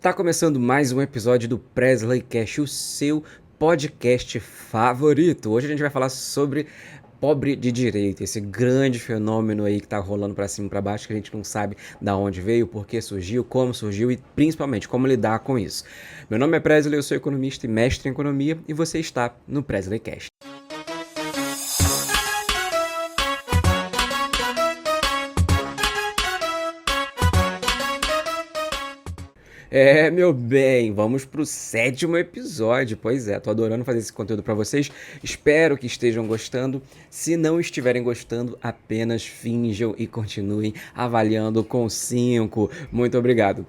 Tá começando mais um episódio do Presley Cast, o seu podcast favorito. Hoje a gente vai falar sobre pobre de direita, esse grande fenômeno aí que tá rolando pra cima e pra baixo, que a gente não sabe da onde veio, por que surgiu, como surgiu e principalmente como lidar com isso. Meu nome é Presley, eu sou economista e mestre em economia e você está no Presley Cast. Meu bem, vamos pro 7º episódio. Pois é, tô adorando fazer esse conteúdo pra vocês. Espero que estejam gostando. Se não estiverem gostando, apenas finjam e continuem avaliando com 5. Muito obrigado.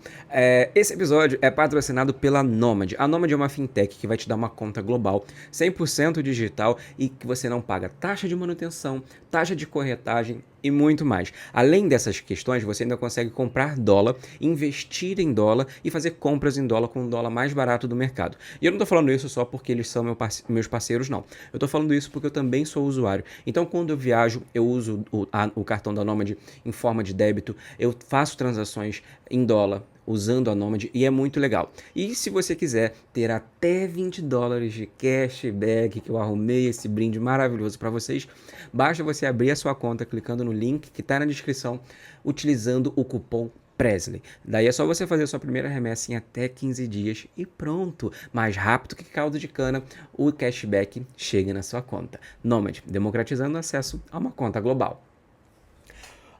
Esse episódio é patrocinado pela Nomad. A Nomad é uma fintech que vai te dar uma conta global 100% digital e que você não paga taxa de manutenção, taxa de corretagem e muito mais. Além dessas questões, você ainda consegue comprar dólar, investir em dólar e fazer compras em dólar com o dólar mais barato do mercado. E eu não estou falando isso só porque eles são meus parceiros, não. Eu estou falando isso porque eu também sou usuário. Então, quando eu viajo, eu uso o cartão da Nomad em forma de débito, eu faço transações em dólar usando a Nomad e é muito legal. E se você quiser ter até $20 de cashback, que eu arrumei esse brinde maravilhoso para vocês, basta você abrir a sua conta clicando no link que está na descrição, utilizando o cupom Presley. Daí é só você fazer a sua primeira remessa em até 15 dias e pronto. Mais rápido que caldo de cana, o cashback chega na sua conta. Nomad, democratizando o acesso a uma conta global.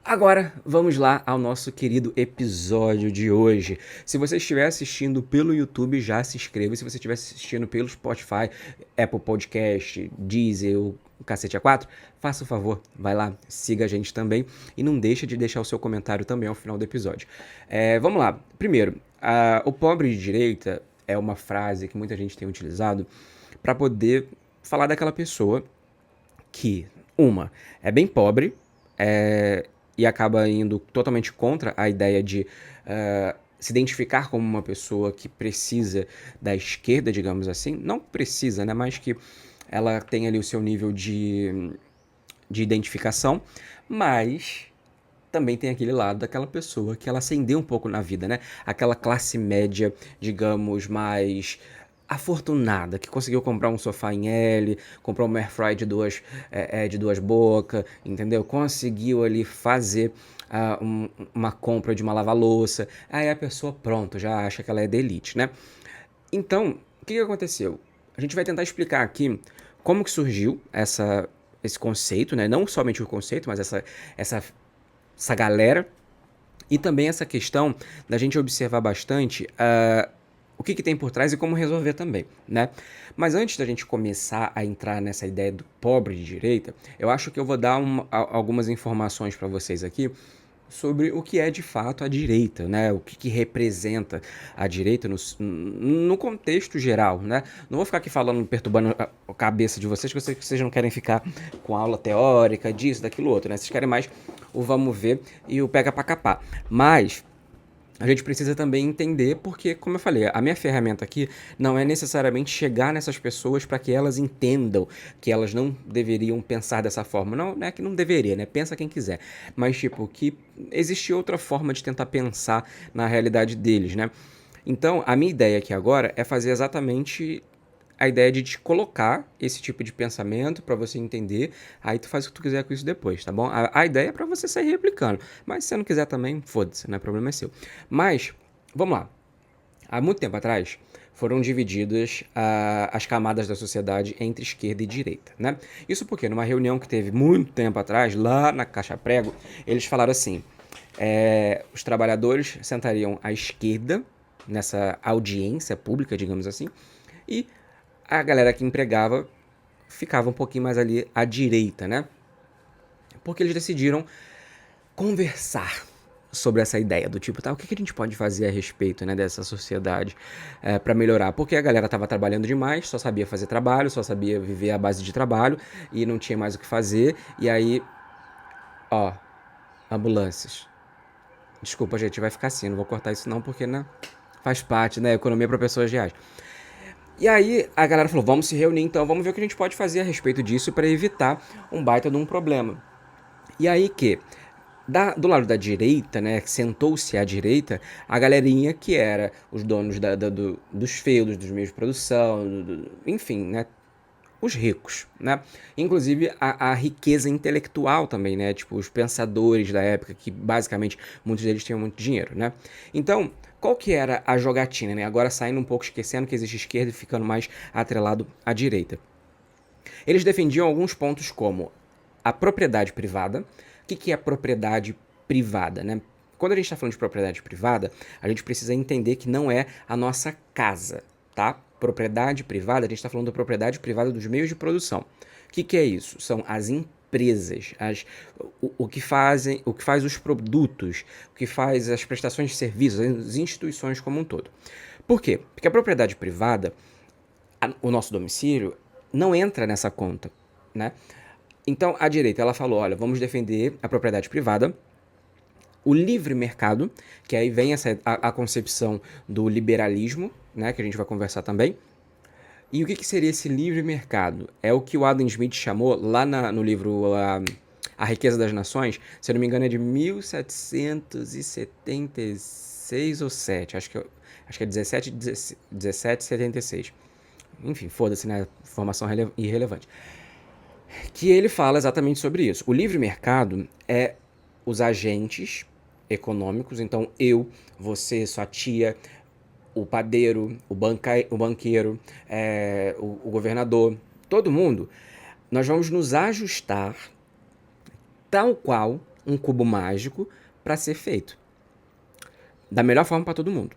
Agora, vamos lá ao nosso querido episódio de hoje. Se você estiver assistindo pelo YouTube, já se inscreva. Se você estiver assistindo pelo Spotify, Apple Podcast, Deezer, o Cacete A4, faça o favor, vai lá, siga a gente também e não deixe de deixar o seu comentário também ao final do episódio. Vamos lá. Primeiro, o pobre de direita é uma frase que muita gente tem utilizado para poder falar daquela pessoa que, é bem pobre, e acaba indo totalmente contra a ideia de se identificar como uma pessoa que precisa da esquerda, digamos assim. Não precisa, né? Mas que ela tem ali o seu nível de identificação, mas também tem aquele lado daquela pessoa que ela ascendeu um pouco na vida, né? Aquela classe média, digamos, mais afortunada, que conseguiu comprar um sofá em L, comprar um airfryer de duas bocas, entendeu? Conseguiu ali fazer uma compra de uma lava-louça. Aí a pessoa, pronto, já acha que ela é da elite, né? Então, o que aconteceu? A gente vai tentar explicar aqui como que surgiu esse conceito, né? Não somente o conceito, mas essa galera. E também essa questão da gente observar bastante o que tem por trás e como resolver também, né? Mas antes da gente começar a entrar nessa ideia do pobre de direita, eu acho que eu vou dar algumas informações para vocês aqui sobre o que é de fato a direita, né? O que representa a direita no contexto geral, né? Não vou ficar aqui falando, perturbando a cabeça de vocês, que eu sei que vocês não querem ficar com aula teórica, disso, daquilo outro, né? Vocês querem mais o vamos ver e o pega pra capar. Mas a gente precisa também entender porque, como eu falei, a minha ferramenta aqui não é necessariamente chegar nessas pessoas para que elas entendam que elas não deveriam pensar dessa forma. Não, não é que não deveria, né? Pensa quem quiser. Mas, tipo, que existe outra forma de tentar pensar na realidade deles, né? Então, a minha ideia aqui agora é fazer exatamente a ideia de te colocar esse tipo de pensamento para você entender, aí tu faz o que tu quiser com isso depois, tá bom? A ideia é para você sair replicando, mas se você não quiser também, foda-se, né? O problema é seu. Mas, vamos lá. Há muito tempo atrás, foram divididas as camadas da sociedade entre esquerda e direita, né? Isso porque numa reunião que teve muito tempo atrás, lá na Caixa Prego, eles falaram assim, os trabalhadores sentariam à esquerda, nessa audiência pública, digamos assim, e a galera que empregava ficava um pouquinho mais ali à direita, né? Porque eles decidiram conversar sobre essa ideia do tipo, tá, o que a gente pode fazer a respeito, né, dessa sociedade para melhorar? Porque a galera tava trabalhando demais, só sabia fazer trabalho, só sabia viver à base de trabalho e não tinha mais o que fazer. E aí, ambulâncias. Desculpa, gente, vai ficar assim, não vou cortar isso não, porque, né, faz parte, né, economia para pessoas reais. E aí a galera falou, vamos se reunir então, vamos ver o que a gente pode fazer a respeito disso para evitar um baita de um problema. E aí que Do lado da direita, né, sentou-se à direita, a galerinha que era os donos dos feudos, dos meios de produção, enfim, né, os ricos, né? Inclusive a riqueza intelectual também, né? Tipo, os pensadores da época, que basicamente muitos deles tinham muito dinheiro, né? Então, qual que era a jogatina, né? Agora saindo um pouco, esquecendo que existe esquerda e ficando mais atrelado à direita. Eles defendiam alguns pontos como a propriedade privada. O que é propriedade privada, né? Quando a gente está falando de propriedade privada, a gente precisa entender que não é a nossa casa, tá? Propriedade privada, a gente está falando da propriedade privada dos meios de produção. O que é isso? São as empresas, o que faz os produtos, o que faz as prestações de serviços, as instituições como um todo. Por quê? Porque a propriedade privada, o nosso domicílio, não entra nessa conta, né? Então, a direita, ela falou, olha, vamos defender a propriedade privada, o livre mercado, que aí vem a concepção do liberalismo, né, que a gente vai conversar também. E o que seria esse livre mercado? É o que o Adam Smith chamou lá no livro A Riqueza das Nações, se eu não me engano é de 1776 ou 7, acho que é 1776. Enfim, foda-se, né, informação irrelevante. Que ele fala exatamente sobre isso. O livre mercado é os agentes econômicos, então eu, você, sua tia, o padeiro, o banqueiro, o governador, todo mundo, nós vamos nos ajustar tal qual um cubo mágico para ser feito. Da melhor forma para todo mundo.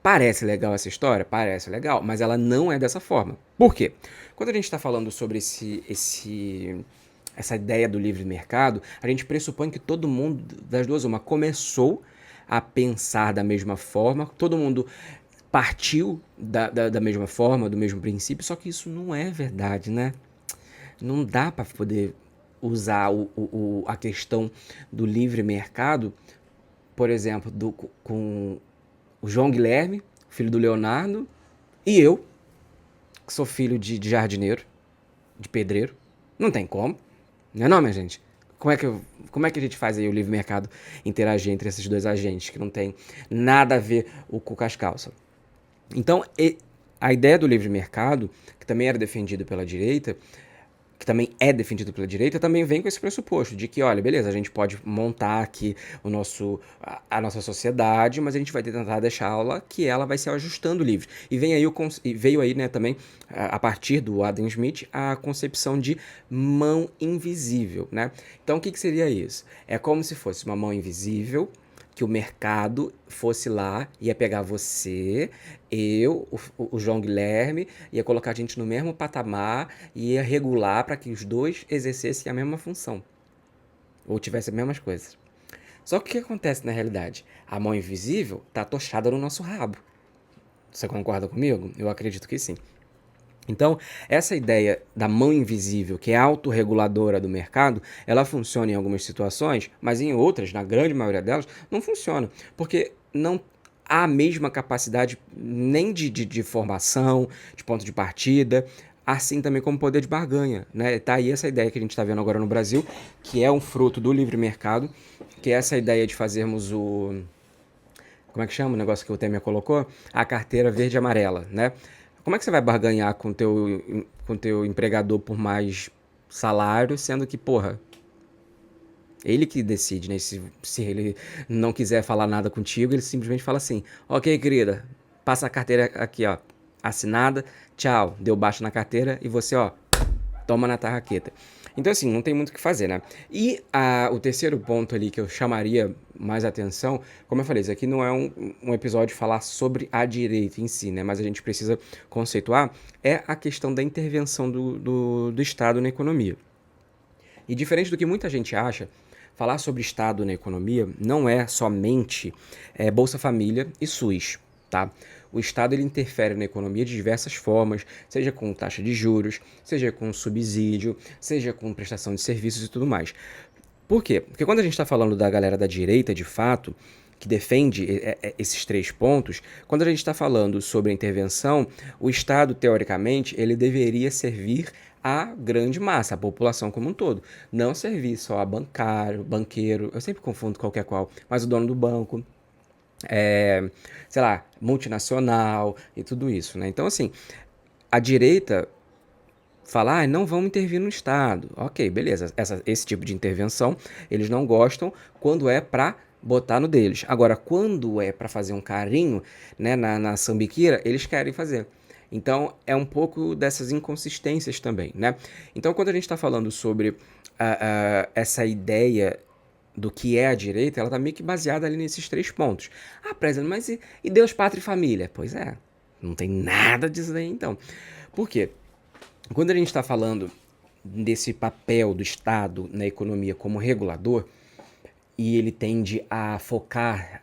Parece legal essa história? Parece legal, mas ela não é dessa forma. Por quê? Quando a gente está falando sobre essa ideia do livre mercado, a gente pressupõe que todo mundo, das duas uma, começou a pensar da mesma forma, todo mundo partiu da mesma forma, do mesmo princípio, só que isso não é verdade, né? Não dá para poder usar a questão do livre mercado, por exemplo, com o João Guilherme, filho do Leonardo, e eu, que sou filho de jardineiro, de pedreiro. Não tem como. Não é não, minha gente? Como é que a gente faz aí o livre mercado interagir entre esses dois agentes que não tem nada a ver com as calças? Então, a ideia do livre mercado, que também era defendido pela direita, que também é defendido pela direita, também vem com esse pressuposto de que, olha, beleza, a gente pode montar aqui a nossa sociedade, mas a gente vai tentar deixá-la que ela vai se ajustando livre. E veio aí, né, também, a partir do Adam Smith, a concepção de mão invisível, né? Então, o que seria isso? É como se fosse uma mão invisível, que o mercado fosse lá, ia pegar você, eu, o João Guilherme, ia colocar a gente no mesmo patamar e ia regular para que os dois exercessem a mesma função. Ou tivessem as mesmas coisas. Só que o que acontece na realidade? A mão invisível está tochada no nosso rabo. Você concorda comigo? Eu acredito que sim. Então, essa ideia da mão invisível, que é autorreguladora do mercado, ela funciona em algumas situações, mas em outras, na grande maioria delas, não funciona. Porque não há a mesma capacidade nem de formação, de ponto de partida, assim também como poder de barganha. Né? Tá aí essa ideia que a gente está vendo agora no Brasil, que é um fruto do livre mercado, que é essa ideia de fazermos como é que chama o negócio que o Temer colocou? A carteira verde e amarela, né? Como é que você vai barganhar com teu empregador por mais salário, sendo que, porra, ele que decide, né? Se ele não quiser falar nada contigo, ele simplesmente fala assim, ok, querida, passa a carteira aqui, ó, assinada, tchau, deu baixo na carteira e você, ó, toma na tarraqueta. Então, assim, não tem muito o que fazer, né? E o terceiro ponto ali que eu chamaria mais atenção, como eu falei, isso aqui não é um episódio falar sobre a direita em si, né? Mas a gente precisa conceituar, é a questão da intervenção do Estado na economia. E diferente do que muita gente acha, falar sobre Estado na economia não é somente Bolsa Família e SUS, tá? O Estado ele interfere na economia de diversas formas, seja com taxa de juros, seja com subsídio, seja com prestação de serviços e tudo mais. Por quê? Porque quando a gente está falando da galera da direita, de fato, que defende esses três pontos, quando a gente está falando sobre a intervenção, o Estado, teoricamente, ele deveria servir a grande massa, a população como um todo. Não servir só a bancário, banqueiro, eu sempre confundo qualquer qual, mas o dono do banco, sei lá, multinacional e tudo isso, né? Então, assim, a direita fala, não vamos intervir no Estado. Ok, beleza. Esse tipo de intervenção eles não gostam quando é para botar no deles. Agora, quando é para fazer um carinho, né, na sambiqueira, eles querem fazer. Então, é um pouco dessas inconsistências também, né? Então, quando a gente está falando sobre essa ideia do que é a direita, ela está meio que baseada ali nesses 3 pontos. Presidente, mas e Deus, Pátria e Família? Pois é, não tem nada disso aí então. Por quê? Quando a gente está falando desse papel do Estado na economia como regulador, e ele tende a focar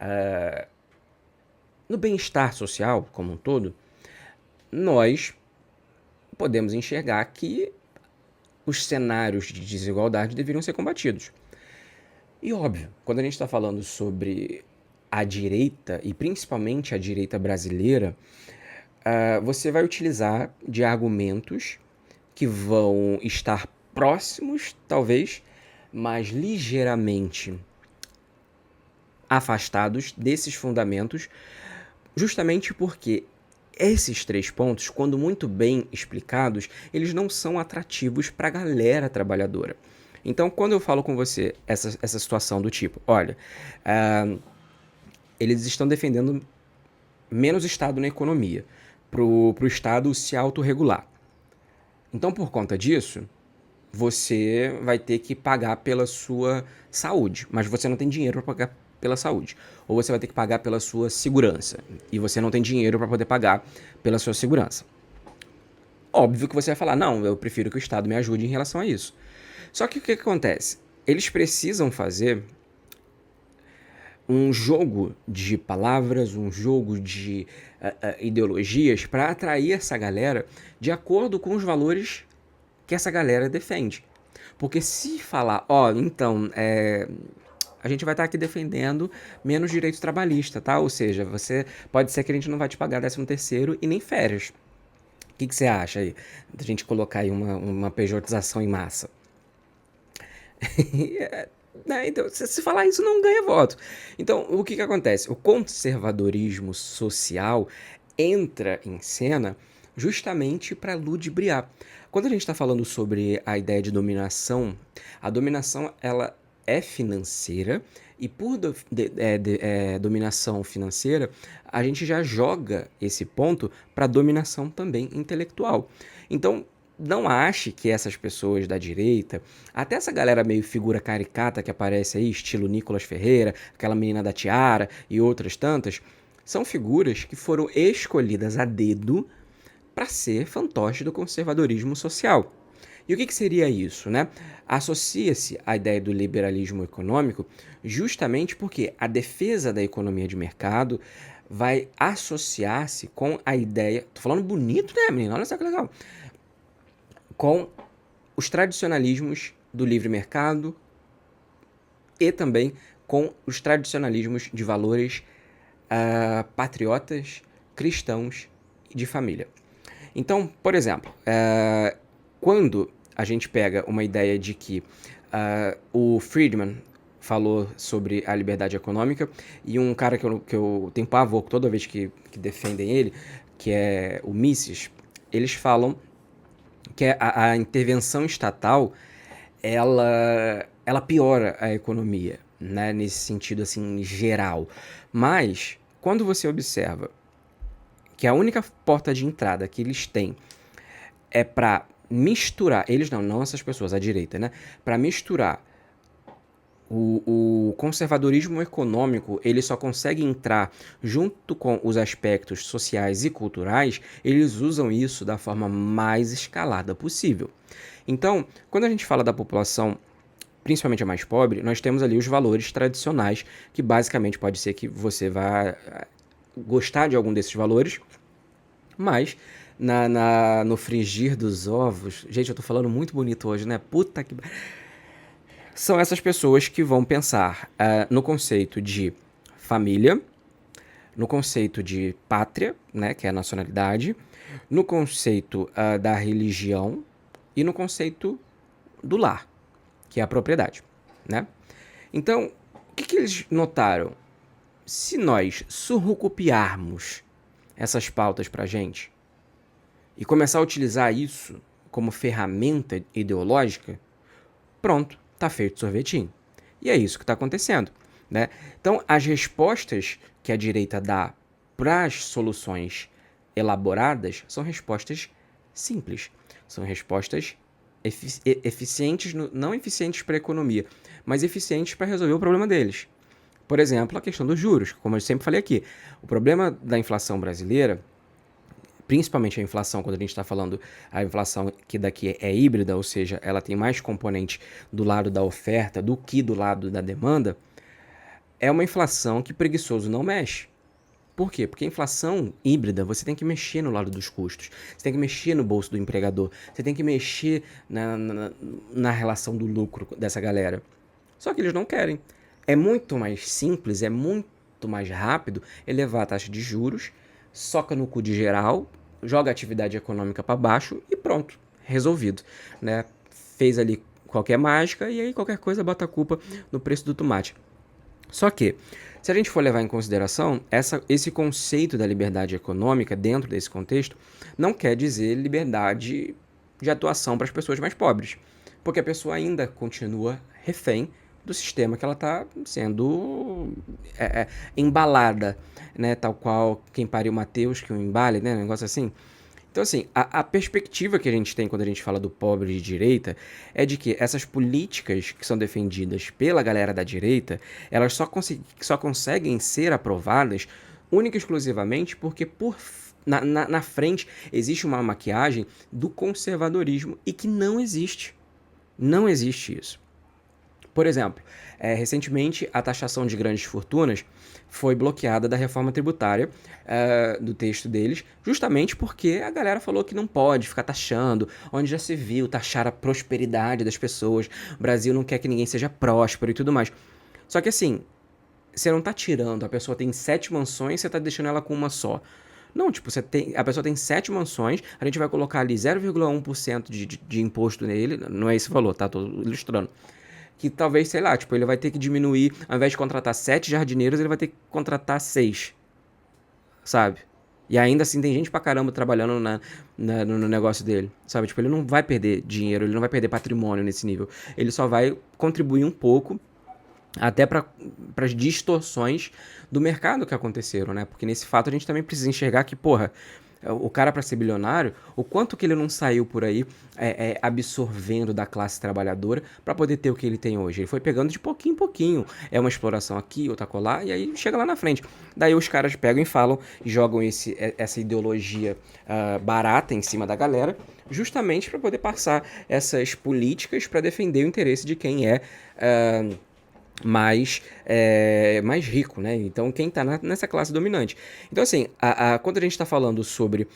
no bem-estar social como um todo, nós podemos enxergar que os cenários de desigualdade deveriam ser combatidos. E óbvio, quando a gente está falando sobre a direita, e principalmente a direita brasileira, você vai utilizar de argumentos que vão estar próximos, talvez, mas ligeiramente afastados desses fundamentos, justamente porque esses 3 pontos, quando muito bem explicados, eles não são atrativos para a galera trabalhadora. Então, quando eu falo com você essa situação do tipo, olha, eles estão defendendo menos Estado na economia, para o Estado se autorregular. Então, por conta disso, você vai ter que pagar pela sua saúde, mas você não tem dinheiro para pagar pela saúde. Ou você vai ter que pagar pela sua segurança, e você não tem dinheiro para poder pagar pela sua segurança. Óbvio que você vai falar, não, eu prefiro que o Estado me ajude em relação a isso. Só que o que acontece? Eles precisam fazer um jogo de palavras, um jogo de ideologias para atrair essa galera de acordo com os valores que essa galera defende. Porque se falar, então, a gente vai estar aqui defendendo menos direitos trabalhistas, tá? Ou seja, pode ser que a gente não vai te pagar 13º e nem férias. O que você acha aí? Da gente colocar aí uma pejotização em massa. Né? Então, se falar isso, não ganha voto. Então, o que acontece? O conservadorismo social entra em cena justamente para ludibriar. Quando a gente está falando sobre a ideia de dominação, a dominação ela é financeira e por dominação financeira, a gente já joga esse ponto para dominação também intelectual. Então, não ache que essas pessoas da direita, até essa galera meio figura caricata que aparece aí, estilo Nicolas Ferreira, aquela menina da tiara e outras tantas, são figuras que foram escolhidas a dedo para ser fantoche do conservadorismo social. E o que seria isso, né? Associa-se à ideia do liberalismo econômico justamente porque a defesa da economia de mercado vai associar-se com a ideia... Tô falando bonito, né, menina? Olha só que legal. Com os tradicionalismos do livre mercado e também com os tradicionalismos de valores patriotas, cristãos e de família. Então, por exemplo, quando a gente pega uma ideia de que o Friedman falou sobre a liberdade econômica e um cara que eu tenho pavor toda vez que defendem ele, que é o Mises, eles falam que a intervenção estatal ela piora a economia, né, nesse sentido assim geral. Mas quando você observa que a única porta de entrada que eles têm é para misturar, eles não essas pessoas, a direita, né, para misturar o conservadorismo econômico, ele só consegue entrar junto com os aspectos sociais e culturais, eles usam isso da forma mais escalada possível. Então, quando a gente fala da população, principalmente a mais pobre, nós temos ali os valores tradicionais, que basicamente pode ser que você vá gostar de algum desses valores, mas no frigir dos ovos... Gente, eu tô falando muito bonito hoje, né? Puta que... São essas pessoas que vão pensar no conceito de família, no conceito de pátria, né, que é a nacionalidade, no conceito da religião, e no conceito do lar, que é a propriedade, né? Então, o que eles notaram? Se nós surrucopiarmos essas pautas pra gente e começar a utilizar isso como ferramenta ideológica, pronto, tá feito o sorvetinho. E é isso que está acontecendo, né? Então, as respostas que a direita dá para as soluções elaboradas são respostas simples, são respostas eficientes, não eficientes para a economia, mas eficientes para resolver o problema deles. Por exemplo, a questão dos juros, como eu sempre falei aqui. O problema da inflação brasileira, principalmente a inflação, quando a gente está falando a inflação que daqui é híbrida, ou seja, ela tem mais componentes do lado da oferta do que do lado da demanda, é uma inflação que preguiçoso não mexe. Por quê? Porque a inflação híbrida, você tem que mexer no lado dos custos, você tem que mexer no bolso do empregador, você tem que mexer na relação do lucro dessa galera. Só que eles não querem. É muito mais simples, é muito mais rápido elevar a taxa de juros, soca no cu de geral, joga a atividade econômica para baixo e pronto, resolvido, né? Fez ali qualquer mágica e aí qualquer coisa bota a culpa no preço do tomate. Só que, se a gente for levar em consideração, esse conceito da liberdade econômica dentro desse contexto não quer dizer liberdade de atuação para as pessoas mais pobres, porque a pessoa ainda continua refém do sistema que ela está sendo embalada, né? Tal qual quem pariu Mateus, que o embale, né? Um negócio assim. Então, assim, a perspectiva que a gente tem quando a gente fala do pobre de direita é de que essas políticas que são defendidas pela galera da direita, elas só conseguem ser aprovadas única e exclusivamente porque na frente existe uma maquiagem do conservadorismo e que não existe. Não existe isso. Por exemplo, recentemente a taxação de grandes fortunas foi bloqueada da reforma tributária do texto deles, justamente porque a galera falou que não pode ficar taxando, onde já se viu taxar a prosperidade das pessoas, o Brasil não quer que ninguém seja próspero e tudo mais. Só que assim, você não tá tirando, a pessoa tem 7 mansões, você tá deixando ela com uma só. Não, tipo, a pessoa tem 7 mansões, a gente vai colocar ali 0,1% de imposto nele, não é esse valor, tá? Tô ilustrando. Que talvez, sei lá, tipo, ele vai ter que diminuir, ao invés de contratar 7 jardineiros, ele vai ter que contratar 6, sabe? E ainda assim tem gente pra caramba trabalhando no negócio dele, sabe? Tipo, ele não vai perder dinheiro, ele não vai perder patrimônio nesse nível. Ele só vai contribuir um pouco até para as distorções do mercado que aconteceram, né? Porque nesse fato a gente também precisa enxergar que, porra, o cara para ser bilionário, o quanto que ele não saiu por aí absorvendo da classe trabalhadora para poder ter o que ele tem hoje. Ele foi pegando de pouquinho em pouquinho. É uma exploração aqui, outra colar, e aí chega lá na frente. Daí os caras pegam e falam e jogam essa ideologia barata em cima da galera, justamente para poder passar essas políticas para defender o interesse de quem é mais rico, né? Então, quem está nessa classe dominante. Então, assim, quando a gente está falando sobre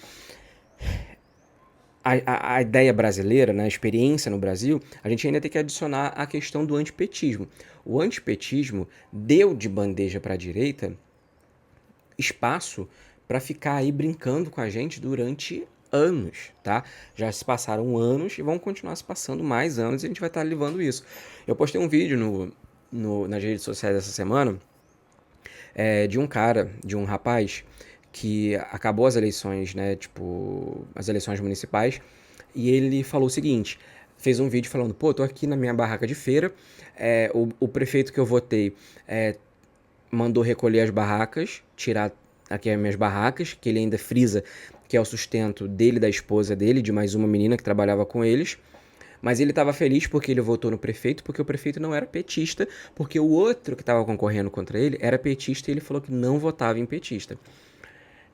a ideia brasileira, né, a experiência no Brasil, a gente ainda tem que adicionar a questão do antipetismo. O antipetismo deu de bandeja para a direita espaço para ficar aí brincando com a gente durante anos, tá? Já se passaram anos e vão continuar se passando mais anos e a gente vai estar levando isso. Eu postei um vídeo nas redes sociais essa semana de um cara, de um rapaz que acabou as eleições, né, tipo, as eleições municipais, e ele falou o seguinte, fez um vídeo falando, pô, tô aqui na minha barraca de feira, o prefeito que eu votei mandou recolher as barracas, tirar aqui as minhas barracas, que ele ainda frisa que é o sustento dele, da esposa dele, de mais uma menina que trabalhava com eles, mas ele estava feliz porque ele votou no prefeito, porque o prefeito não era petista, porque o outro que estava concorrendo contra ele era petista e ele falou que não votava em petista.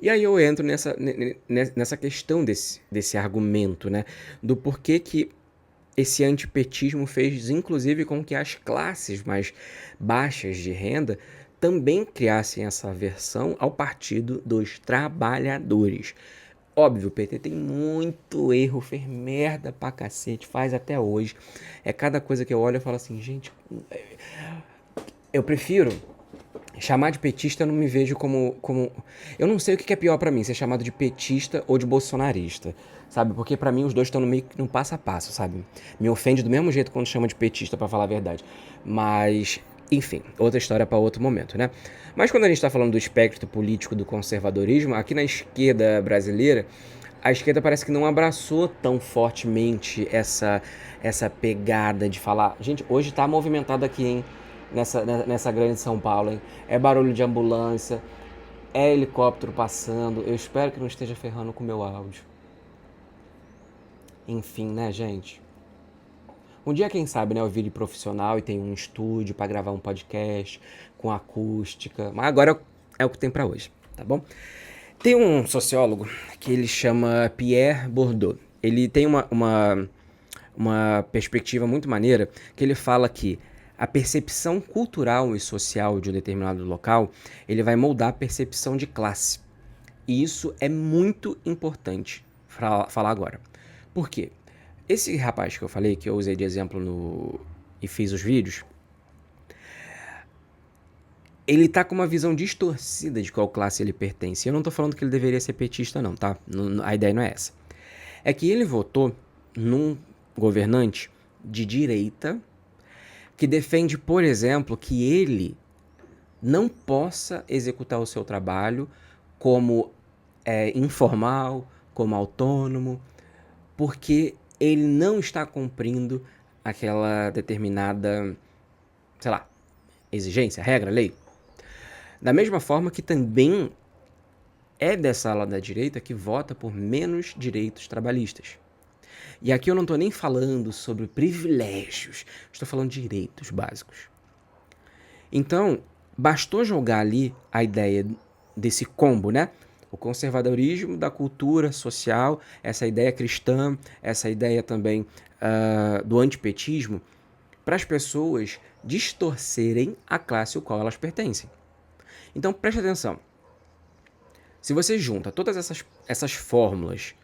E aí eu entro nessa questão desse argumento, né? Do porquê que esse antipetismo fez, inclusive, com que as classes mais baixas de renda também criassem essa aversão ao Partido dos Trabalhadores. Óbvio, o PT tem muito erro, fez merda pra cacete, faz até hoje. É cada coisa que eu olho e falo assim, gente, eu prefiro chamar de petista eu não me vejo como... Eu não sei o que é pior pra mim, ser chamado de petista ou de bolsonarista, sabe? Porque pra mim os dois estão no meio no passo a passo, sabe? Me ofende do mesmo jeito quando chama de petista, pra falar a verdade. Mas, enfim, outra história pra outro momento, né? Mas quando a gente tá falando do espectro político do conservadorismo, aqui na esquerda brasileira, a esquerda parece que não abraçou tão fortemente essa pegada de falar... Gente, hoje tá movimentado aqui, hein? Nessa grande São Paulo, hein? É barulho de ambulância, é helicóptero passando. Eu espero que não esteja ferrando com o meu áudio. Enfim, né, gente? Um dia, quem sabe, né, eu vire profissional e tenho um estúdio pra gravar um podcast com acústica. Mas agora é o que tem pra hoje, tá bom? Tem um sociólogo que ele chama Pierre Bourdieu. Ele tem uma perspectiva muito maneira que ele fala que a percepção cultural e social de um determinado local, ele vai moldar a percepção de classe. E isso é muito importante falar agora. Por quê? Esse rapaz que eu falei, que eu usei de exemplo e fiz os vídeos, ele tá com uma visão distorcida de qual classe ele pertence. Eu não tô falando que ele deveria ser petista não, tá? A ideia não é essa. É que ele votou num governante de direita que defende, por exemplo, que ele não possa executar o seu trabalho como informal, como autônomo, porque ele não está cumprindo aquela determinada, sei lá, exigência, regra, lei. Da mesma forma que também é dessa ala da direita que vota por menos direitos trabalhistas. E aqui eu não estou nem falando sobre privilégios, estou falando de direitos básicos. Então, bastou jogar ali a ideia desse combo, né? O conservadorismo da cultura social, essa ideia cristã, essa ideia também do antipetismo, para as pessoas distorcerem a classe ao qual elas pertencem. Então, preste atenção. Se você junta todas essas fórmulas,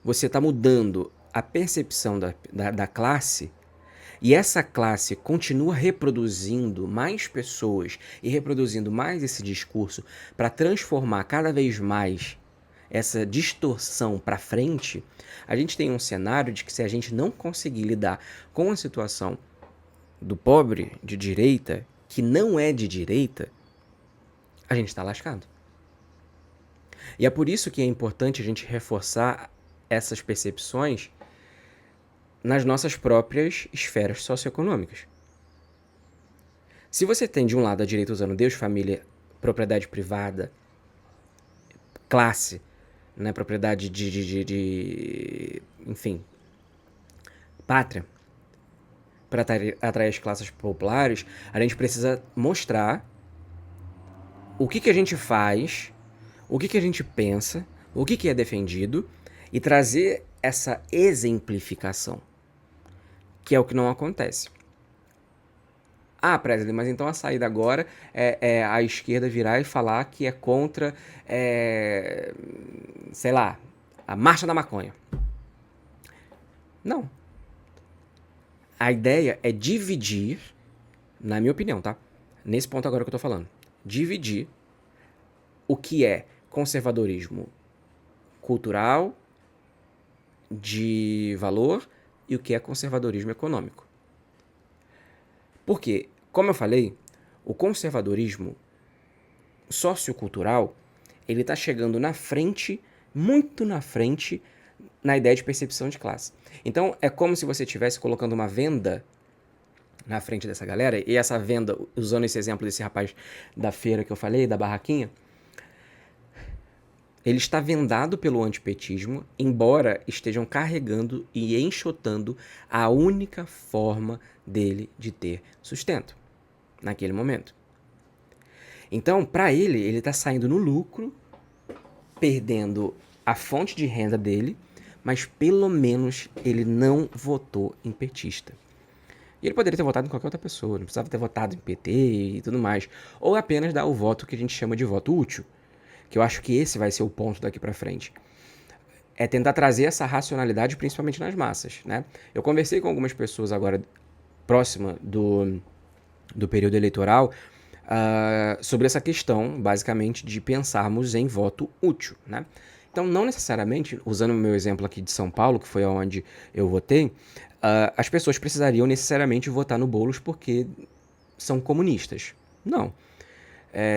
você está mudando a percepção da classe, e essa classe continua reproduzindo mais pessoas e reproduzindo mais esse discurso para transformar cada vez mais essa distorção para frente, a gente tem um cenário de que se a gente não conseguir lidar com a situação do pobre de direita, que não é de direita, a gente está lascado. E é por isso que é importante a gente reforçar essas percepções nas nossas próprias esferas socioeconômicas. Se você tem de um lado a direita usando Deus, família, propriedade privada, classe, né, propriedade enfim, pátria, para atrair as classes populares, a gente precisa mostrar o que a gente faz, o que a gente pensa, o que é defendido e trazer essa exemplificação, que é o que não acontece. Ah, Presley, mas então a saída agora é a esquerda virar e falar que é contra, sei lá, a marcha da maconha. Não. A ideia é dividir, na minha opinião, tá? Nesse ponto agora que eu tô falando. Dividir o que é conservadorismo cultural, de valor, e o que é conservadorismo econômico. Porque, como eu falei, o conservadorismo sociocultural, ele está chegando na frente, muito na frente, na ideia de percepção de classe. Então, é como se você estivesse colocando uma venda na frente dessa galera, e essa venda, usando esse exemplo desse rapaz da feira que eu falei, da barraquinha, ele está vendado pelo antipetismo, embora estejam carregando e enxotando a única forma dele de ter sustento naquele momento. Então, para ele está saindo no lucro, perdendo a fonte de renda dele, mas pelo menos ele não votou em petista. E ele poderia ter votado em qualquer outra pessoa, não precisava ter votado em PT e tudo mais. Ou apenas dar o voto que a gente chama de voto útil, que eu acho que esse vai ser o ponto daqui para frente. É tentar trazer essa racionalidade principalmente nas massas, né? Eu conversei com algumas pessoas agora próxima do período eleitoral, sobre essa questão, basicamente, de pensarmos em voto útil, né? Então, não necessariamente, usando o meu exemplo aqui de São Paulo, que foi onde eu votei, as pessoas precisariam necessariamente votar no Boulos porque são comunistas. Não.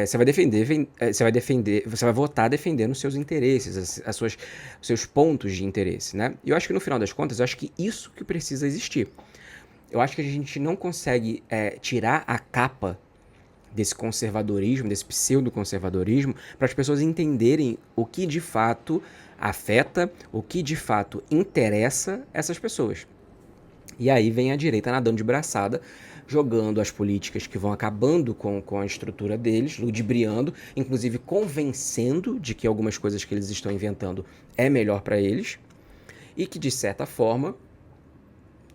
Você vai votar defendendo os seus interesses, os seus pontos de interesse, né? E eu acho que no final das contas, eu acho que isso que precisa existir. Eu acho que a gente não consegue tirar a capa desse conservadorismo, desse pseudo-conservadorismo, para as pessoas entenderem o que de fato afeta, o que de fato interessa essas pessoas. E aí vem a direita nadando de braçada, jogando as políticas que vão acabando com a estrutura deles, ludibriando, inclusive convencendo de que algumas coisas que eles estão inventando é melhor para eles, e que de certa forma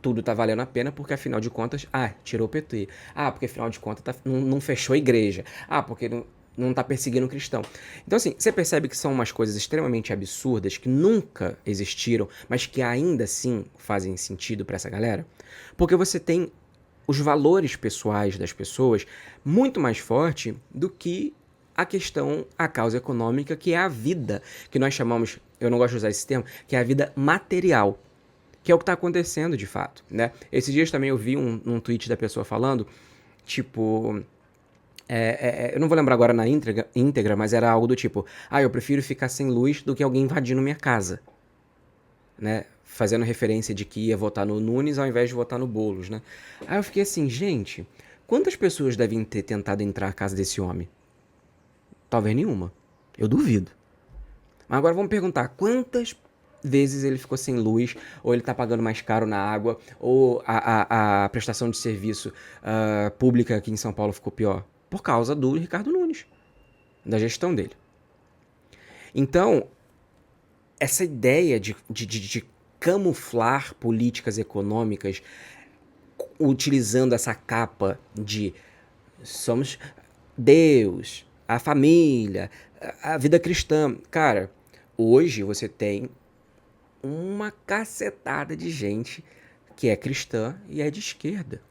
tudo tá valendo a pena porque afinal de contas, tirou o PT. Porque afinal de contas não fechou a igreja. Porque não tá perseguindo o cristão. Então, assim, você percebe que são umas coisas extremamente absurdas que nunca existiram, mas que ainda assim fazem sentido para essa galera? Porque você tem os valores pessoais das pessoas muito mais forte do que a questão, a causa econômica, que é a vida, que nós chamamos, eu não gosto de usar esse termo, que é a vida material, que é o que está acontecendo de fato, né? Esses dias também eu vi um tweet da pessoa falando, tipo, eu não vou lembrar agora na íntegra, mas era algo do tipo, eu prefiro ficar sem luz do que alguém invadindo minha casa, né? Fazendo referência de que ia votar no Nunes ao invés de votar no Boulos, né? Aí eu fiquei assim, gente, quantas pessoas devem ter tentado entrar na casa desse homem? Talvez nenhuma. Eu duvido. Mas agora vamos perguntar, quantas vezes ele ficou sem luz, ou ele está pagando mais caro na água, ou a prestação de serviço pública aqui em São Paulo ficou pior? Por causa do Ricardo Nunes, da gestão dele. Então, essa ideia de camuflar políticas econômicas utilizando essa capa de somos Deus, a família, a vida cristã. Cara, hoje você tem uma cacetada de gente que é cristã e é de esquerda.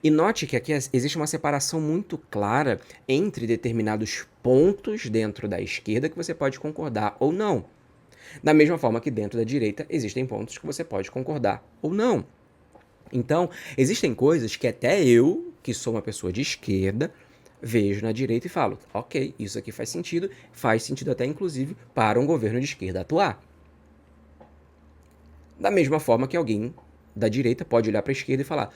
E note que aqui existe uma separação muito clara entre determinados pontos dentro da esquerda que você pode concordar ou não. Da mesma forma que dentro da direita existem pontos que você pode concordar ou não. Então, existem coisas que até eu, que sou uma pessoa de esquerda, vejo na direita e falo, ok, isso aqui faz sentido até inclusive para um governo de esquerda atuar. Da mesma forma que alguém da direita pode olhar para a esquerda e falar,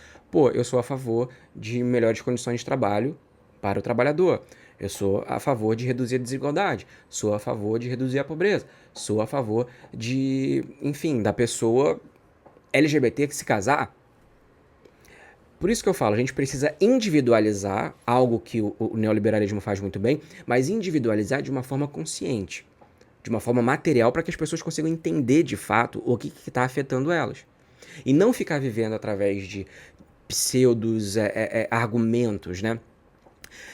eu sou a favor de melhores condições de trabalho para o trabalhador, eu sou a favor de reduzir a desigualdade, sou a favor de reduzir a pobreza, sou a favor de, enfim, da pessoa LGBT que se casar. Por isso que eu falo, a gente precisa individualizar algo que o neoliberalismo faz muito bem, mas individualizar de uma forma consciente, de uma forma material, para que as pessoas consigam entender de fato o que está afetando elas. E não ficar vivendo através de pseudos argumentos, né?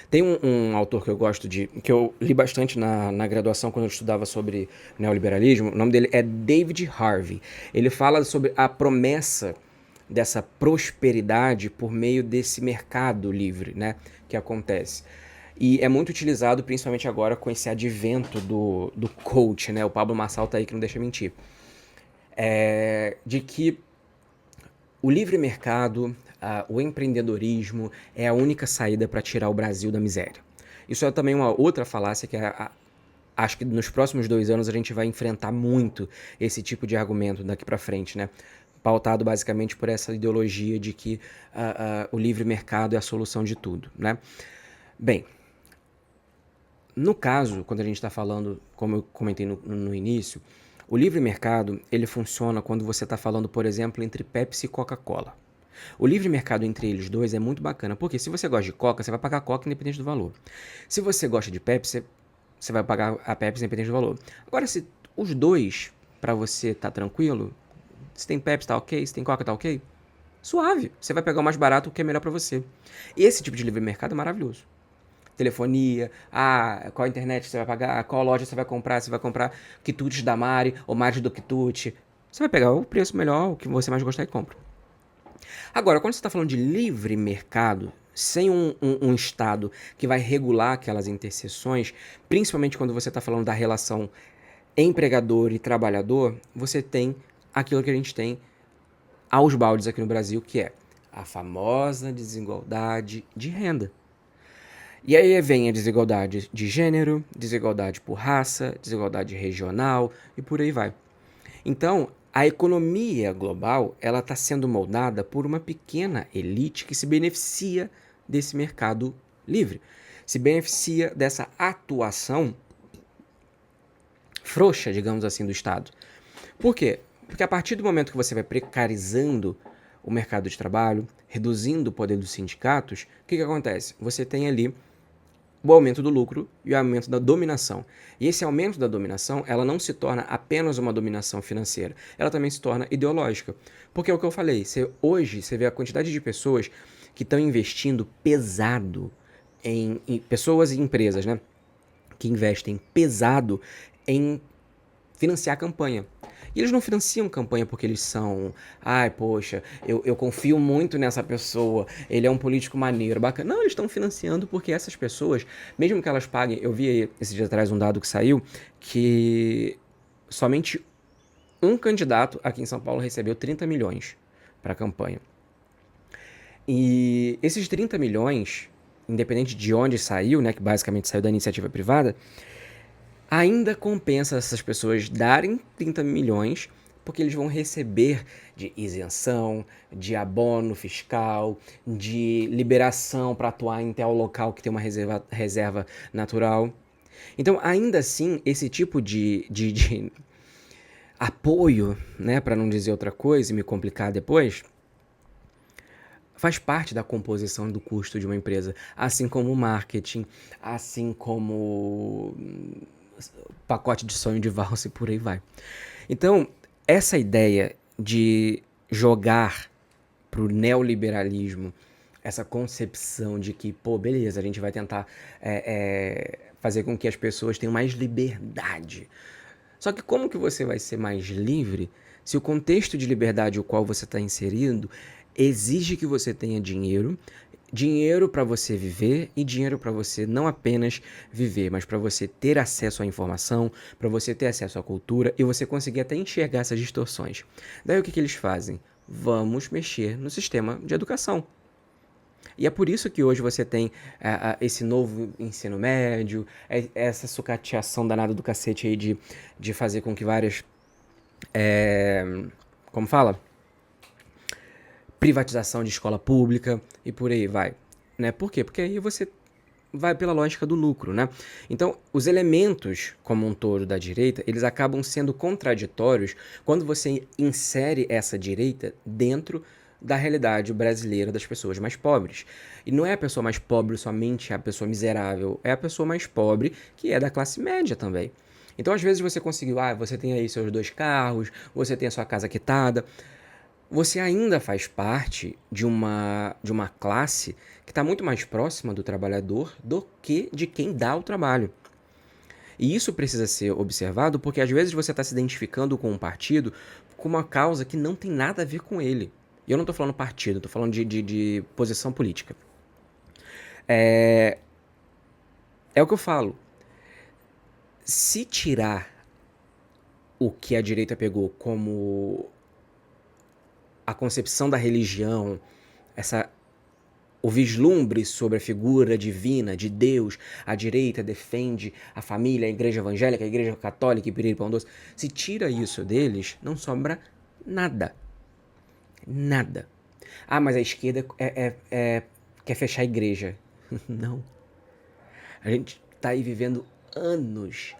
Tem um autor que eu gosto que eu li bastante na graduação quando eu estudava sobre neoliberalismo, o nome dele é David Harvey. Ele fala sobre a promessa dessa prosperidade por meio desse mercado livre, né, que acontece. E é muito utilizado, principalmente agora, com esse advento do coach, né, o Pablo Marçal tá aí que não deixa mentir, de que o livre mercado, o empreendedorismo é a única saída para tirar o Brasil da miséria. Isso é também uma outra falácia que acho que nos próximos 2 anos a gente vai enfrentar muito esse tipo de argumento daqui para frente, né? Pautado basicamente por essa ideologia de que o livre mercado é a solução de tudo, né? Bem, no caso, quando a gente está falando, como eu comentei no início, o livre mercado ele funciona quando você está falando, por exemplo, entre Pepsi e Coca-Cola. O livre mercado entre eles dois é muito bacana, porque se você gosta de Coca, você vai pagar Coca independente do valor. Se você gosta de Pepsi, você vai pagar a Pepsi independente do valor. Agora, se os dois, para você tá tranquilo, se tem Pepsi tá ok, se tem Coca tá ok, suave. Você vai pegar o mais barato, o que é melhor para você. E esse tipo de livre mercado é maravilhoso. Telefonia, qual internet você vai pagar, qual loja você vai comprar quitutes da Mari ou Mari do quitute. Você vai pegar o preço melhor, o que você mais gostar e compra. Agora, quando você está falando de livre mercado, sem um Estado que vai regular aquelas interseções, principalmente quando você está falando da relação empregador e trabalhador, você tem aquilo que a gente tem aos baldes aqui no Brasil, que é a famosa desigualdade de renda. E aí vem a desigualdade de gênero, desigualdade por raça, desigualdade regional e por aí vai. Então, a economia global, ela está sendo moldada por uma pequena elite que se beneficia desse mercado livre, se beneficia dessa atuação frouxa, digamos assim, do Estado. Por quê? Porque a partir do momento que você vai precarizando o mercado de trabalho, reduzindo o poder dos sindicatos, o que acontece? Você tem ali o aumento do lucro e o aumento da dominação. E esse aumento da dominação, ela não se torna apenas uma dominação financeira, ela também se torna ideológica. Porque é o que eu falei, hoje você vê a quantidade de pessoas que estão investindo pesado em pessoas e empresas, né? Que investem pesado em financiar a campanha. E eles não financiam campanha porque eles são, ai, poxa, eu confio muito nessa pessoa, ele é um político maneiro, bacana. Não, eles estão financiando porque essas pessoas, mesmo que elas paguem, eu vi esses dias atrás um dado que saiu, que somente um candidato aqui em São Paulo recebeu 30 milhões para a campanha. E esses 30 milhões, independente de onde saiu, né, que basicamente saiu da iniciativa privada, ainda compensa essas pessoas darem 30 milhões, porque eles vão receber de isenção, de abono fiscal, de liberação para atuar em tal local que tem uma reserva natural. Então, ainda assim, esse tipo de apoio, né, para não dizer outra coisa e me complicar depois, faz parte da composição do custo de uma empresa, assim como o marketing, assim como pacote de sonho de valsa e por aí vai. Então, essa ideia de jogar pro neoliberalismo essa concepção de que, pô, beleza, a gente vai tentar fazer com que as pessoas tenham mais liberdade. Só que como que você vai ser mais livre se o contexto de liberdade o qual você está inserido exige que você tenha dinheiro, dinheiro para você viver e dinheiro para você não apenas viver, mas para você ter acesso à informação, para você ter acesso à cultura e você conseguir até enxergar essas distorções. Daí o que eles fazem? Vamos mexer no sistema de educação. E é por isso que hoje você tem esse novo ensino médio, essa sucateação danada do cacete aí de fazer com que várias... como fala? Privatização de escola pública e por aí vai. Né? Por quê? Porque aí você vai pela lógica do lucro, né? Então, os elementos como um todo da direita, eles acabam sendo contraditórios quando você insere essa direita dentro da realidade brasileira das pessoas mais pobres. E não é a pessoa mais pobre somente a pessoa miserável, é a pessoa mais pobre que é da classe média também. Então, às vezes você conseguiu, você tem aí seus 2 carros, você tem a sua casa quitada, você ainda faz parte de uma classe que está muito mais próxima do trabalhador do que de quem dá o trabalho. E isso precisa ser observado porque às vezes você está se identificando com um partido com uma causa que não tem nada a ver com ele. E eu não estou falando partido, estou falando de posição política. É o que eu falo. Se tirar o que a direita pegou como a concepção da religião, o vislumbre sobre a figura divina de Deus, a direita defende a família, a igreja evangélica, a igreja católica e piriri pão doce. Se tira isso deles, não sobra nada. Nada. Mas a esquerda quer fechar a igreja. Não. A gente está aí vivendo anos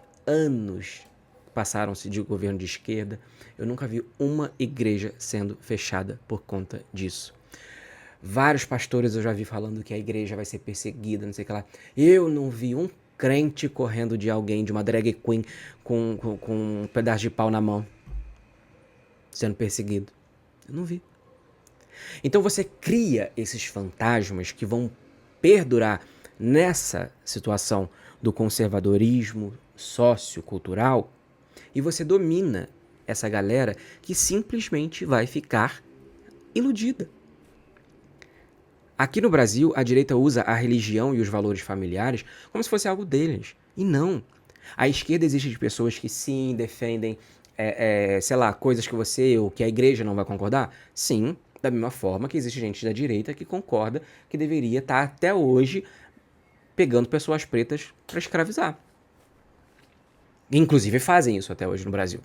passaram-se de governo de esquerda. Eu nunca vi uma igreja sendo fechada por conta disso. Vários pastores eu já vi falando que a igreja vai ser perseguida, não sei o que lá. Eu não vi um crente correndo de alguém, de uma drag queen com um pedaço de pau na mão, sendo perseguido. Eu não vi. Então você cria esses fantasmas que vão perdurar nessa situação do conservadorismo sociocultural e você domina essa galera que simplesmente vai ficar iludida. Aqui no Brasil, a direita usa a religião e os valores familiares como se fosse algo deles. E não. A esquerda existe de pessoas que sim, defendem, sei lá, coisas que você ou que a igreja não vai concordar. Sim, da mesma forma que existe gente da direita que concorda que deveria estar até hoje pegando pessoas pretas para escravizar. Inclusive fazem isso até hoje no Brasil.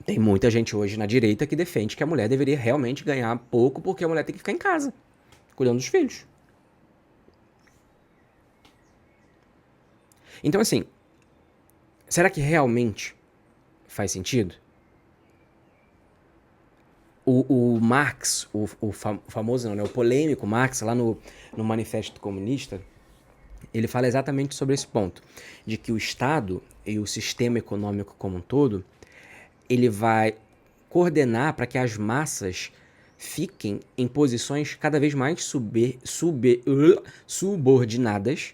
Tem muita gente hoje na direita que defende que a mulher deveria realmente ganhar pouco porque a mulher tem que ficar em casa, cuidando dos filhos. Então, assim, será que realmente faz sentido? O Marx, o famoso, não, né, o polêmico Marx, lá no Manifesto Comunista, ele fala exatamente sobre esse ponto, de que o Estado e o sistema econômico como um todo, ele vai coordenar para que as massas fiquem em posições cada vez mais subordinadas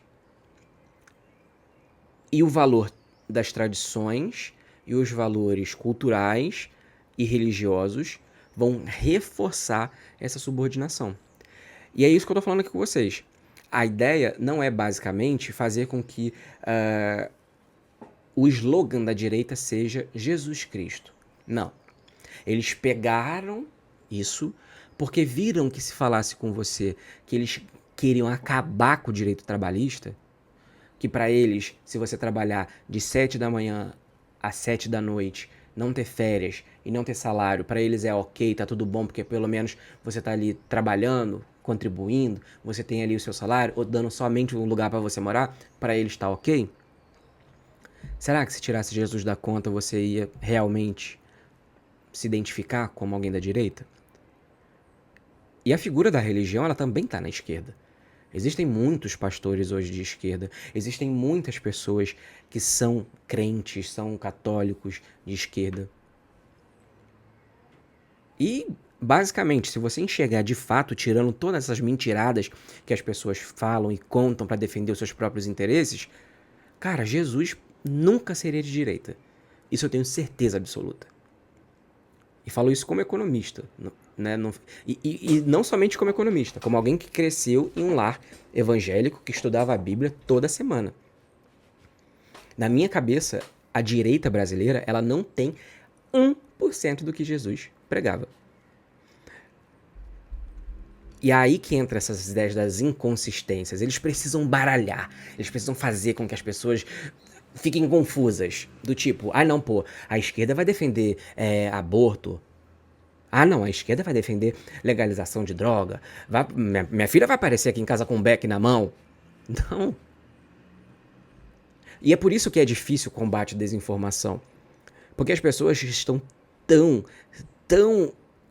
e o valor das tradições e os valores culturais e religiosos vão reforçar essa subordinação. E é isso que eu estou falando aqui com vocês. A ideia não é basicamente fazer com que o slogan da direita seja Jesus Cristo. Não. Eles pegaram isso porque viram que se falasse com você que eles queriam acabar com o direito trabalhista, que para eles, se você trabalhar de 7 da manhã às 7 da noite, não ter férias e não ter salário, para eles é ok, tá tudo bom, porque pelo menos você tá ali trabalhando, contribuindo, você tem ali o seu salário, ou dando somente um lugar para você morar, para eles tá ok? Será que se tirasse Jesus da conta, você ia realmente se identificar como alguém da direita? E a figura da religião, ela também está na esquerda. Existem muitos pastores hoje de esquerda, existem muitas pessoas que são crentes, são católicos de esquerda. E, basicamente, se você enxergar de fato, tirando todas essas mentiradas que as pessoas falam e contam para defender os seus próprios interesses, cara, Jesus nunca seria de direita. Isso eu tenho certeza absoluta. E falo isso como economista, né? E não somente como economista, como alguém que cresceu em um lar evangélico que estudava a Bíblia toda semana. Na minha cabeça, a direita brasileira, ela não tem 1% do que Jesus pregava. E é aí que entra essas ideias das inconsistências. Eles precisam baralhar, eles precisam fazer com que as pessoas fiquem confusas. Do tipo, não, pô, a esquerda vai defender aborto. Não, a esquerda vai defender legalização de droga. Minha filha vai aparecer aqui em casa com um beck na mão. Não. E é por isso que é difícil o combate à desinformação. Porque as pessoas estão tão...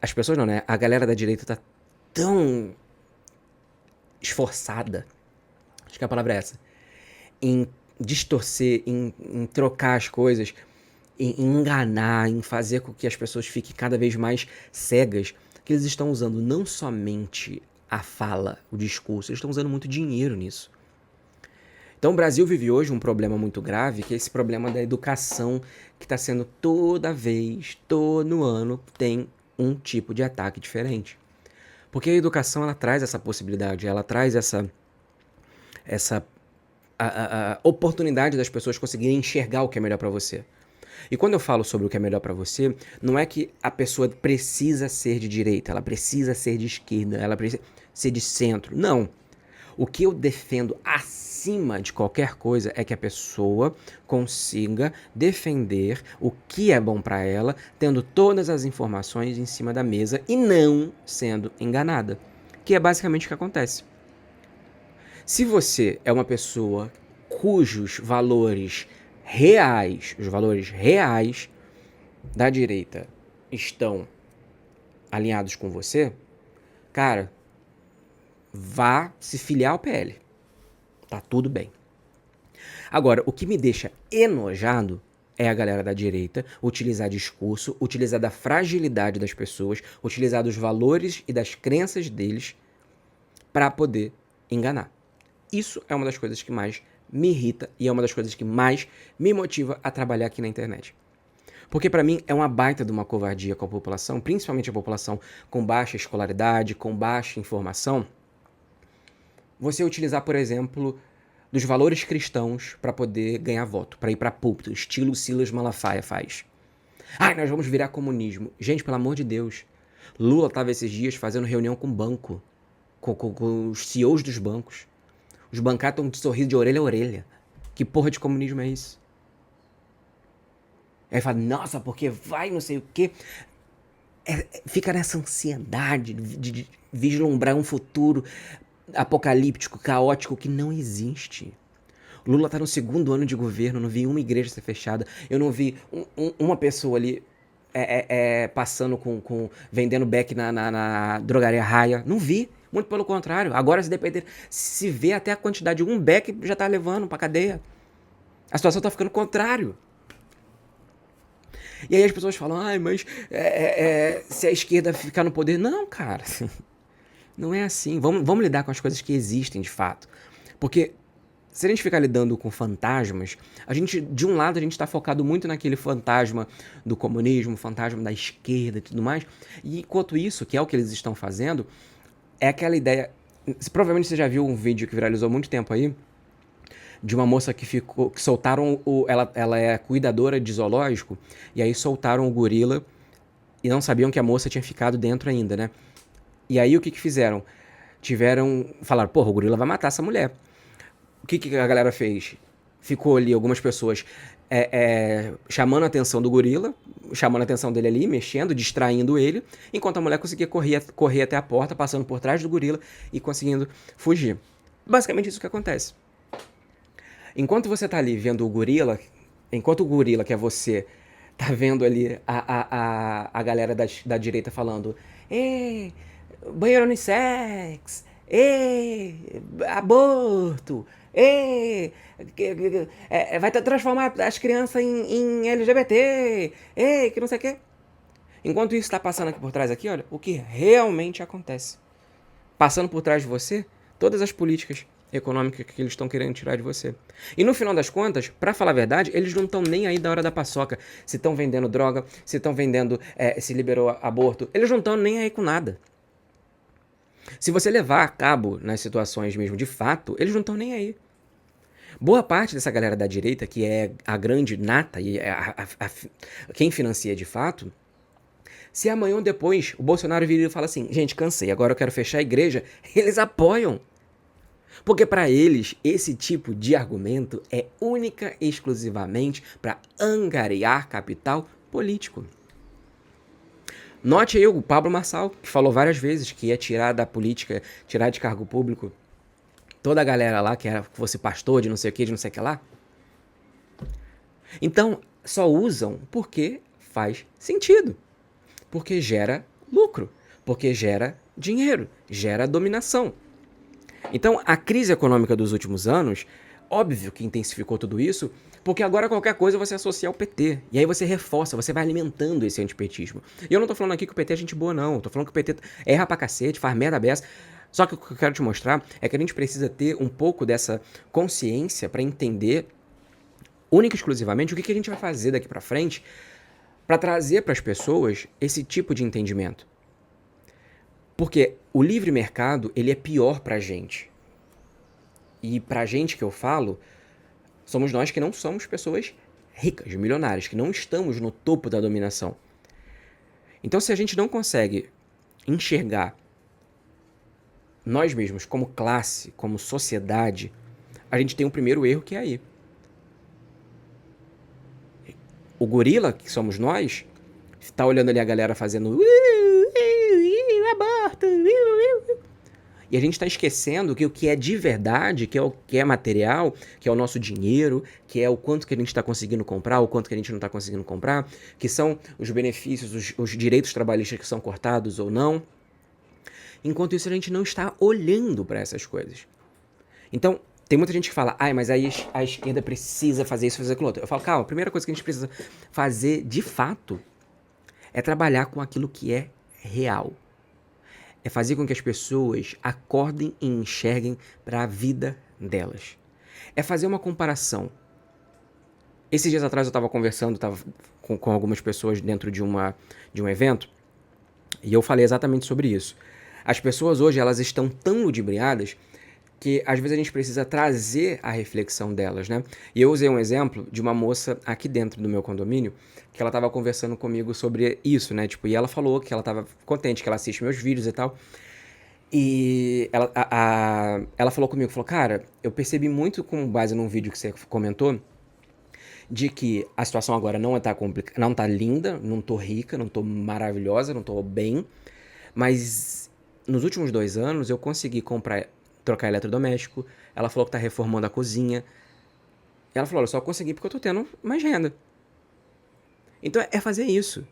As pessoas não, né? A galera da direita está tão esforçada, acho que a palavra é essa, em distorcer, em trocar as coisas, em enganar, em fazer com que as pessoas fiquem cada vez mais cegas, que eles estão usando não somente a fala, o discurso, eles estão usando muito dinheiro nisso. Então o Brasil vive hoje um problema muito grave, que é esse problema da educação, que está sendo toda vez, todo ano, tem um tipo de ataque diferente. Porque a educação, ela traz essa possibilidade, ela traz essa a oportunidade das pessoas conseguirem enxergar o que é melhor para você. E quando eu falo sobre o que é melhor para você, não é que a pessoa precisa ser de direita, ela precisa ser de esquerda, ela precisa ser de centro. Não. O que eu defendo acima de qualquer coisa é que a pessoa consiga defender o que é bom para ela, tendo todas as informações em cima da mesa e não sendo enganada, que é basicamente o que acontece. Se você é uma pessoa cujos valores reais, os valores reais da direita estão alinhados com você, cara, vá se filiar ao PL. Tá tudo bem. Agora, o que me deixa enojado é a galera da direita utilizar discurso, utilizar da fragilidade das pessoas, utilizar dos valores e das crenças deles para poder enganar. Isso é uma das coisas que mais me irrita e é uma das coisas que mais me motiva a trabalhar aqui na internet. Porque para mim é uma baita de uma covardia com a população, principalmente a população com baixa escolaridade, com baixa informação, você utilizar, por exemplo, dos valores cristãos para poder ganhar voto, para ir para púlpito, estilo Silas Malafaia faz. Nós vamos virar comunismo. Gente, pelo amor de Deus. Lula estava esses dias fazendo reunião com o banco, com os CEOs dos bancos. Os bancários estão de sorriso de orelha a orelha. Que porra de comunismo é isso? Aí fala, nossa, porque vai não sei o quê. Fica nessa ansiedade de vislumbrar um futuro apocalíptico, caótico, que não existe. Lula tá no 2º ano de governo, não vi uma igreja ser fechada, eu não vi uma pessoa ali passando vendendo beck na drogaria Raia, não vi, muito pelo contrário. Agora, se depender, se vê até a quantidade de um beck já tá levando pra cadeia. A situação tá ficando contrário. E aí as pessoas falam, mas se a esquerda ficar no poder... Não, cara, não é assim. Vamos lidar com as coisas que existem de fato. Porque se a gente ficar lidando com fantasmas, de um lado a gente está focado muito naquele fantasma do comunismo, fantasma da esquerda e tudo mais, e enquanto isso, que é o que eles estão fazendo, é aquela ideia... Provavelmente você já viu um vídeo que viralizou há muito tempo aí, de uma moça que soltaram ela é cuidadora de zoológico, e aí soltaram o gorila e não sabiam que a moça tinha ficado dentro ainda, né? E aí o que fizeram? Falaram, porra, o gorila vai matar essa mulher. O que a galera fez? Ficou ali algumas pessoas chamando a atenção do gorila, chamando a atenção dele ali, mexendo, distraindo ele, enquanto a mulher conseguia correr até a porta, passando por trás do gorila e conseguindo fugir. Basicamente isso que acontece. Enquanto você tá ali vendo o gorila, enquanto o gorila, que é você, tá vendo ali a galera da direita falando banheiro unissex, aborto, vai transformar as crianças em LGBT, que não sei o quê. Enquanto isso tá passando aqui por trás, aqui, olha, o que realmente acontece. Passando por trás de você, todas as políticas econômica que eles estão querendo tirar de você. E no final das contas, pra falar a verdade, eles não estão nem aí da hora da paçoca. Se estão vendendo droga, se estão vendendo, se liberou aborto, eles não estão nem aí com nada. Se você levar a cabo nas situações mesmo de fato, eles não estão nem aí. Boa parte dessa galera da direita, que é a grande nata e quem financia de fato, se amanhã ou depois o Bolsonaro vir e fala assim, gente, cansei, agora eu quero fechar a igreja, eles apoiam. Porque para eles, esse tipo de argumento é única e exclusivamente para angariar capital político. Note aí o Pablo Marçal, que falou várias vezes que ia tirar da política, tirar de cargo público toda a galera lá que fosse pastor de não sei o que, de não sei o que lá. Então, só usam porque faz sentido. Porque gera lucro. Porque gera dinheiro. Gera dominação. Então, a crise econômica dos últimos anos, óbvio que intensificou tudo isso, porque agora qualquer coisa você associa ao PT. E aí você reforça, você vai alimentando esse antipetismo. E eu não tô falando aqui que o PT é gente boa, não. Eu tô falando que o PT erra pra cacete, faz merda beça. Só que o que eu quero te mostrar é que a gente precisa ter um pouco dessa consciência para entender, única e exclusivamente, o que a gente vai fazer daqui pra frente para trazer para as pessoas esse tipo de entendimento. Porque o livre mercado, ele é pior pra gente. E pra gente que eu falo, somos nós que não somos pessoas ricas, milionárias, que não estamos no topo da dominação. Então, se a gente não consegue enxergar nós mesmos como classe, como sociedade, a gente tem um primeiro erro que é aí. O gorila, que somos nós, está olhando ali a galera fazendo aborto, e a gente está esquecendo que o que é de verdade, que é o que é material, que é o nosso dinheiro, que é o quanto que a gente está conseguindo comprar, o quanto que a gente não está conseguindo comprar, que são os benefícios, os direitos trabalhistas que são cortados ou não. Enquanto isso, a gente não está olhando para essas coisas. Então, tem muita gente que fala, mas aí a esquerda precisa fazer isso, fazer aquilo outro. Eu falo, calma, a primeira coisa que a gente precisa fazer, de fato, é trabalhar com aquilo que é real. É fazer com que as pessoas acordem e enxerguem para a vida delas. É fazer uma comparação Esses dias atrás eu estava conversando, tava com algumas pessoas dentro de um evento, e eu falei exatamente sobre isso. As pessoas hoje, elas estão tão ludibriadas que às vezes a gente precisa trazer a reflexão delas, né? E eu usei um exemplo de uma moça aqui dentro do meu condomínio, que ela estava conversando comigo sobre isso, né? Tipo, e ela falou que ela estava contente, que ela assiste meus vídeos e tal. E ela falou comigo, falou, cara, eu percebi muito com base num vídeo que você comentou, de que a situação agora não tá complicada, não tá linda, não tô rica, não tô maravilhosa, não tô bem, mas nos últimos 2 anos eu consegui trocar eletrodoméstico. Ela falou que tá reformando a cozinha. Ela falou, eu só consegui porque eu tô tendo mais renda. Então é fazer isso.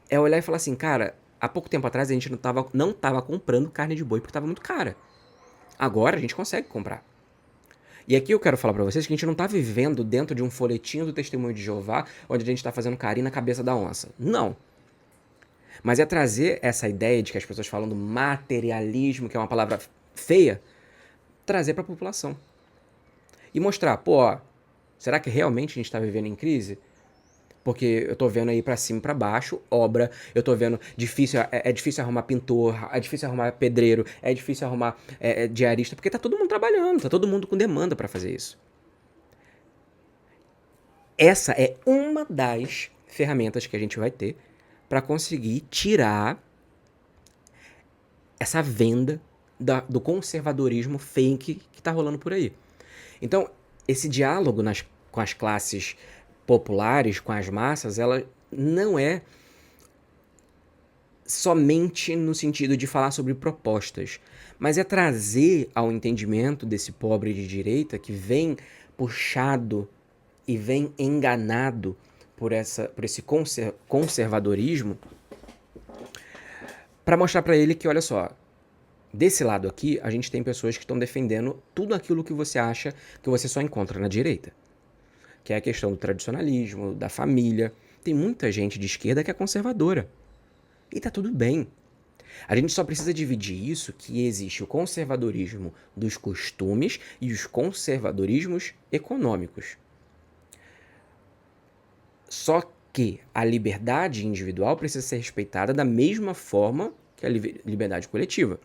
É olhar e falar assim, cara, há pouco tempo atrás a gente não tava comprando carne de boi porque tava muito cara. Agora a gente consegue comprar. E aqui eu quero falar pra vocês que a gente não tá vivendo dentro de um folhetinho do Testemunho de Jeová, onde a gente tá fazendo carinho na cabeça da onça. Não. Mas é trazer essa ideia de que as pessoas falam do materialismo, que é uma palavra feia, trazer pra população. E mostrar, pô, ó, será que realmente a gente tá vivendo em crise? Porque eu tô vendo aí pra cima e pra baixo, obra, eu tô vendo, é difícil arrumar pintor, é difícil arrumar pedreiro, é difícil arrumar diarista, porque tá todo mundo trabalhando, tá todo mundo com demanda pra fazer isso. Essa é uma das ferramentas que a gente vai ter pra conseguir tirar essa venda do conservadorismo fake que tá rolando por aí. Então, esse diálogo com as classes populares, com as massas, ela não é somente no sentido de falar sobre propostas, mas é trazer ao entendimento desse pobre de direita que vem puxado e vem enganado por esse conservadorismo, para mostrar para ele que, olha só, desse lado aqui, a gente tem pessoas que estão defendendo tudo aquilo que você acha que você só encontra na direita, que é a questão do tradicionalismo, da família. Tem muita gente de esquerda que é conservadora. E tá tudo bem. A gente só precisa dividir isso, que existe o conservadorismo dos costumes e os conservadorismos econômicos. Só que a liberdade individual precisa ser respeitada da mesma forma que a liberdade coletiva.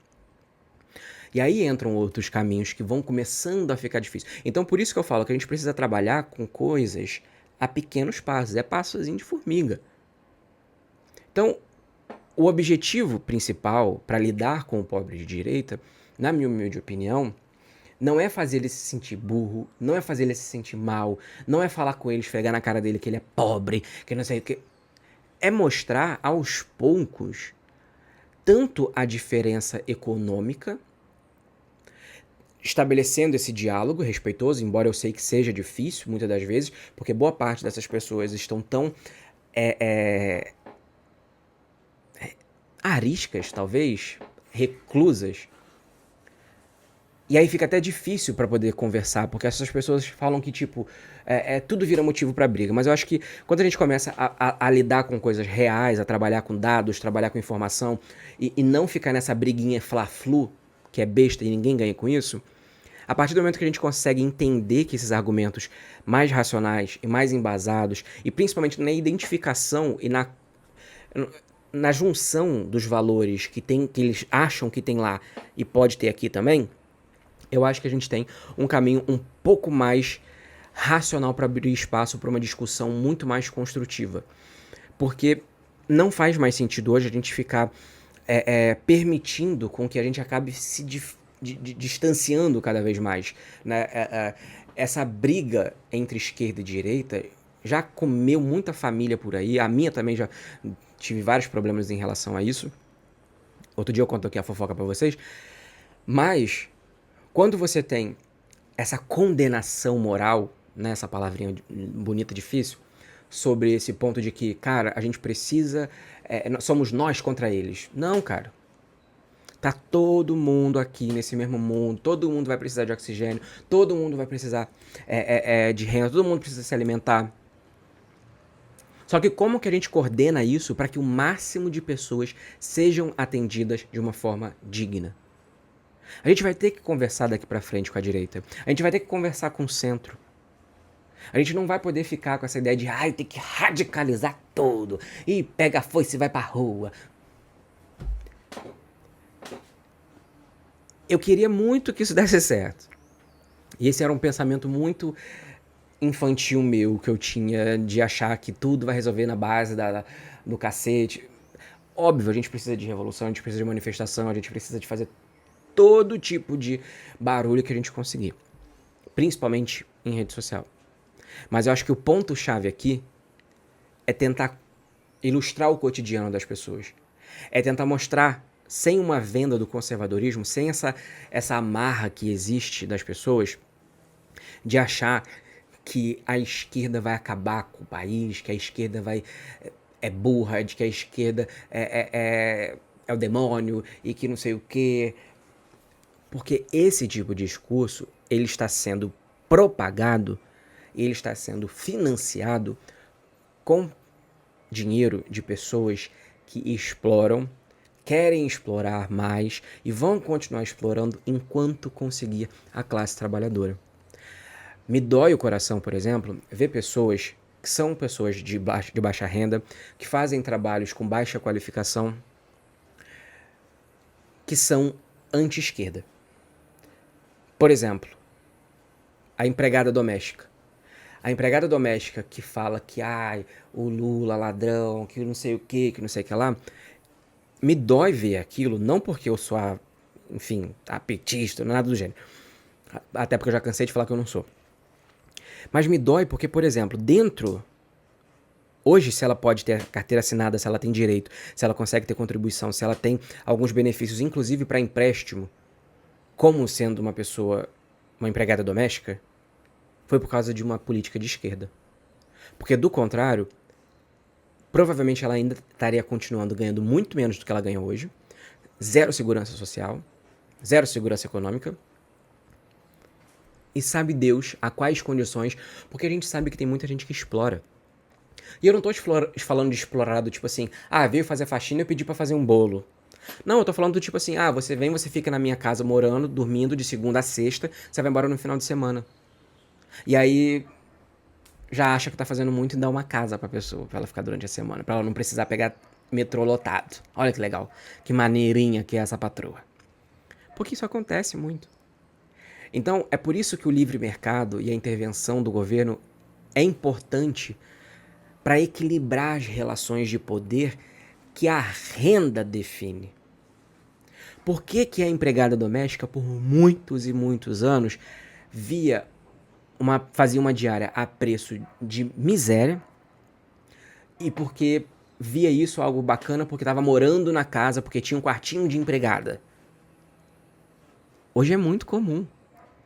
E aí entram outros caminhos que vão começando a ficar difíceis. Então por isso que eu falo que a gente precisa trabalhar com coisas a pequenos passos, é passozinho de formiga. Então, o objetivo principal para lidar com o pobre de direita, na minha humilde opinião, não é fazer ele se sentir burro, não é fazer ele se sentir mal, não é falar com ele, esfregar na cara dele que ele é pobre, que não sei o que. É mostrar aos poucos tanto a diferença econômica, estabelecendo esse diálogo respeitoso, embora eu sei que seja difícil muitas das vezes, porque boa parte dessas pessoas estão tão ariscas, talvez, reclusas. E aí fica até difícil para poder conversar, porque essas pessoas falam que, tipo, tudo vira motivo para briga. Mas eu acho que quando a gente começa a lidar com coisas reais, a trabalhar com dados, trabalhar com informação, e não ficar nessa briguinha fla-flu, que é besta e ninguém ganha com isso, a partir do momento que a gente consegue entender que esses argumentos mais racionais e mais embasados, e principalmente na identificação e na junção dos valores que eles acham que tem lá e pode ter aqui também, eu acho que a gente tem um caminho um pouco mais racional para abrir espaço para uma discussão muito mais construtiva. Porque não faz mais sentido hoje a gente ficar permitindo com que a gente acabe se distanciando cada vez mais. Né? Essa briga entre esquerda e direita já comeu muita família por aí. A minha também já tive vários problemas em relação a isso. Outro dia eu conto aqui a fofoca para vocês. Mas quando você tem essa condenação moral, né, essa palavrinha bonita, difícil, sobre esse ponto de que, cara, a gente precisa, somos nós contra eles. Não, cara. Tá todo mundo aqui nesse mesmo mundo, todo mundo vai precisar de oxigênio, todo mundo vai precisar de renda, todo mundo precisa se alimentar. Só que como que a gente coordena isso para que o máximo de pessoas sejam atendidas de uma forma digna? A gente vai ter que conversar daqui pra frente com a direita. A gente vai ter que conversar com o centro. A gente não vai poder ficar com essa ideia de ai, tem que radicalizar tudo e pega a foice e vai pra rua. Eu queria muito que isso desse certo. E esse era um pensamento muito infantil meu que eu tinha de achar que tudo vai resolver na base do cacete. Óbvio, a gente precisa de revolução, a gente precisa de manifestação, a gente precisa de fazer todo tipo de barulho que a gente conseguir. Principalmente em rede social. Mas eu acho que o ponto-chave aqui é tentar ilustrar o cotidiano das pessoas. É tentar mostrar, sem uma venda do conservadorismo, sem essa amarra que existe das pessoas, de achar que a esquerda vai acabar com o país, que a esquerda é burra, de que a esquerda é o demônio e que não sei o quê. Porque esse tipo de discurso, ele está sendo propagado, ele está sendo financiado com dinheiro de pessoas que exploram, querem explorar mais e vão continuar explorando enquanto conseguir a classe trabalhadora. Me dói o coração, por exemplo, ver pessoas que são pessoas de baixa renda, que fazem trabalhos com baixa qualificação, que são anti-esquerda. Por exemplo, a empregada doméstica. A empregada doméstica que fala que o Lula ladrão, que não sei o que não sei o que lá, me dói ver aquilo, não porque eu sou, petista, nada do gênero. Até porque eu já cansei de falar que eu não sou. Mas me dói porque, por exemplo, hoje, se ela pode ter carteira assinada, se ela tem direito, se ela consegue ter contribuição, se ela tem alguns benefícios, inclusive para empréstimo, como sendo uma empregada doméstica, foi por causa de uma política de esquerda. Porque, do contrário, provavelmente ela ainda estaria continuando ganhando muito menos do que ela ganha hoje, zero segurança social, zero segurança econômica, e sabe Deus a quais condições, porque a gente sabe que tem muita gente que explora. E eu não tô falando de explorado, tipo assim, veio fazer faxina e eu pedi pra fazer um bolo. Não, eu tô falando do tipo assim, você vem, você fica na minha casa morando, dormindo de segunda a sexta, você vai embora no final de semana. E aí já acha que tá fazendo muito e dá uma casa pra pessoa, pra ela ficar durante a semana, pra ela não precisar pegar metrô lotado. Olha que legal, que maneirinha que é essa patroa. Porque isso acontece muito. Então, é por isso que o livre mercado e a intervenção do governo é importante para equilibrar as relações de poder que a renda define. Por que a empregada doméstica, por muitos e muitos anos, fazia uma diária a preço de miséria, e porque via isso algo bacana porque estava morando na casa, porque tinha um quartinho de empregada? Hoje é muito comum.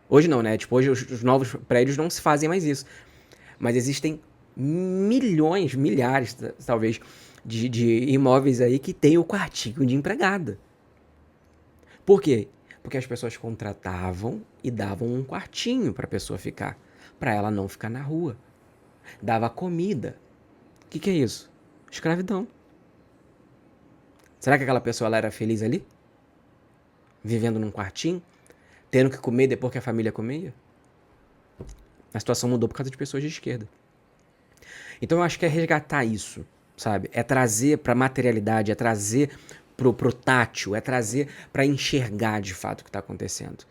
Hoje não, né? Hoje os novos prédios não se fazem mais isso. Mas existem milhões, milhares, talvez, de imóveis aí que tem o quartinho de empregada. Por quê? Porque as pessoas contratavam e davam um quartinho para a pessoa ficar, para ela não ficar na rua. Dava comida. O que é isso? Escravidão. Será que aquela pessoa ela era feliz ali? Vivendo num quartinho? Tendo que comer depois que a família comia? A situação mudou por causa de pessoas de esquerda. Então eu acho que é resgatar isso, sabe? É trazer pra materialidade, é trazer pro tátil, é trazer pra enxergar de fato o que tá acontecendo.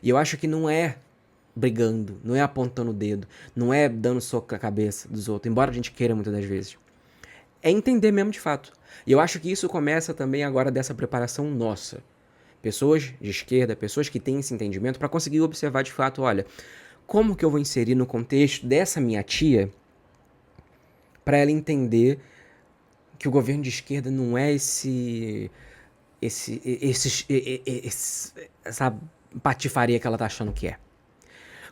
E eu acho que não é brigando, não é apontando o dedo, não é dando soco na cabeça dos outros, embora a gente queira muitas das vezes. É entender mesmo de fato. E eu acho que isso começa também agora dessa preparação nossa. Pessoas de esquerda, pessoas que têm esse entendimento para conseguir observar de fato, olha, como que eu vou inserir no contexto dessa minha tia para ela entender que o governo de esquerda não é essa patifaria que ela tá achando que é.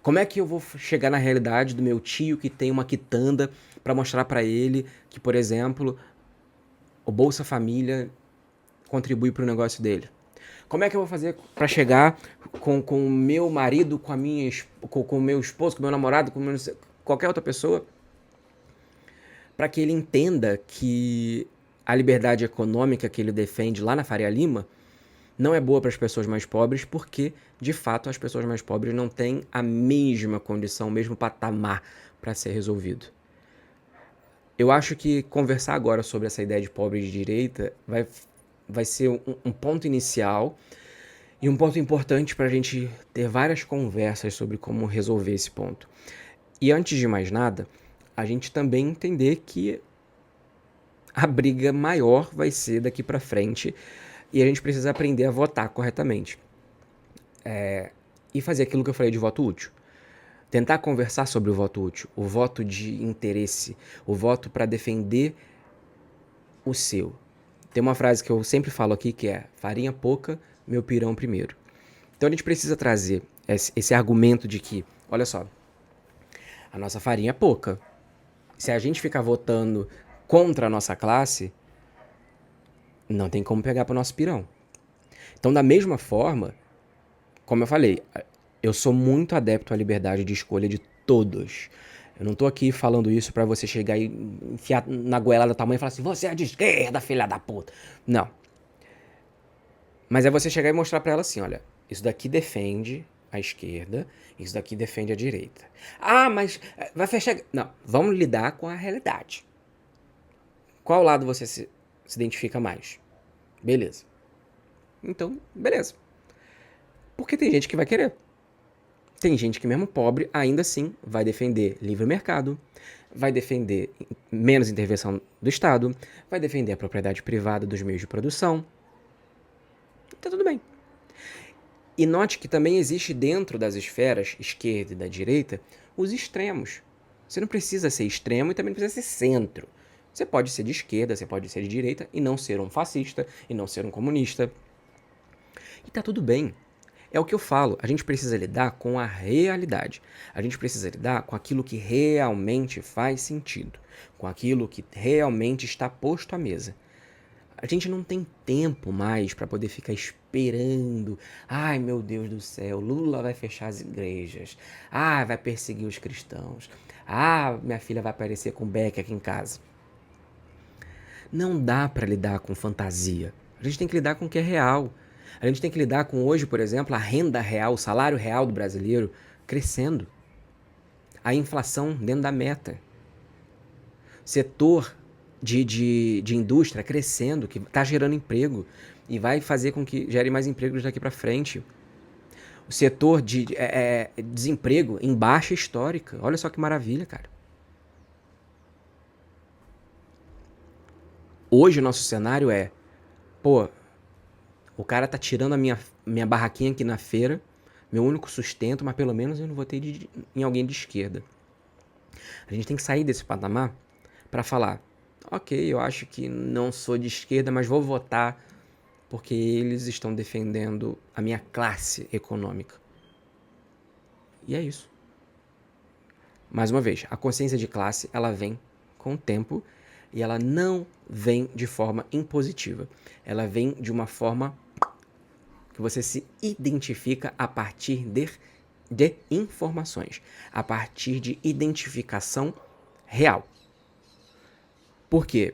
Como é que eu vou chegar na realidade do meu tio que tem uma quitanda para mostrar para ele que, por exemplo, o Bolsa Família contribui para o negócio dele? Como é que eu vou fazer para chegar com o meu marido, com o meu esposo, com o meu namorado, com qualquer outra pessoa, para que ele entenda que a liberdade econômica que ele defende lá na Faria Lima Não é boa para as pessoas mais pobres porque, de fato, as pessoas mais pobres não têm a mesma condição, o mesmo patamar para ser resolvido. Eu acho que conversar agora sobre essa ideia de pobre de direita vai ser um ponto inicial e um ponto importante para a gente ter várias conversas sobre como resolver esse ponto. E antes de mais nada, a gente também entender que a briga maior vai ser daqui para frente e a gente precisa aprender a votar corretamente. E fazer aquilo que eu falei de voto útil. Tentar conversar sobre o voto útil, o voto de interesse, o voto para defender o seu. Tem uma frase que eu sempre falo aqui que é: farinha pouca, meu pirão primeiro. Então a gente precisa trazer esse argumento de que, olha só, a nossa farinha é pouca. Se a gente ficar votando contra a nossa classe, não tem como pegar para o nosso pirão. Então, da mesma forma, como eu falei, eu sou muito adepto à liberdade de escolha de todos. Eu não tô aqui falando isso pra você chegar e enfiar na goela da tua mãe e falar assim: você é de esquerda, filha da puta. Não. Mas é você chegar e mostrar pra ela assim: olha, isso daqui defende a esquerda, isso daqui defende a direita. Ah, mas vai fechar. Não, vamos lidar com a realidade. Qual lado você se identifica mais? Beleza. Então, beleza. Porque tem gente que vai querer. Tem gente que, mesmo pobre, ainda assim vai defender livre mercado, vai defender menos intervenção do Estado, vai defender a propriedade privada dos meios de produção. Tá tudo bem. E note que também existe dentro das esferas esquerda e da direita os extremos. Você não precisa ser extremo e também não precisa ser centro. Você pode ser de esquerda, você pode ser de direita e não ser um fascista e não ser um comunista. E tá tudo bem. É o que eu falo, a gente precisa lidar com a realidade. A gente precisa lidar com aquilo que realmente faz sentido, com aquilo que realmente está posto à mesa. A gente não tem tempo mais para poder ficar esperando. Ai, meu Deus do céu, Lula vai fechar as igrejas. Ah, vai perseguir os cristãos. Ah, minha filha vai aparecer com Beck aqui em casa. Não dá para lidar com fantasia. A gente tem que lidar com o que é real. A gente tem que lidar com hoje, por exemplo, a renda real, o salário real do brasileiro crescendo. A inflação dentro da meta. Setor de indústria crescendo, que está gerando emprego e vai fazer com que gere mais empregos daqui para frente. O setor de desemprego em baixa histórica. Olha só que maravilha, cara. Hoje o nosso cenário é, pô, o cara tá tirando a minha barraquinha aqui na feira, meu único sustento, mas pelo menos eu não votei em alguém de esquerda. A gente tem que sair desse patamar para falar: ok, eu acho que não sou de esquerda, mas vou votar porque eles estão defendendo a minha classe econômica. E é isso. Mais uma vez, a consciência de classe, ela vem com o tempo e ela não vem de forma impositiva. Ela vem de uma forma que você se identifica a partir de informações, a partir de identificação real. Por quê?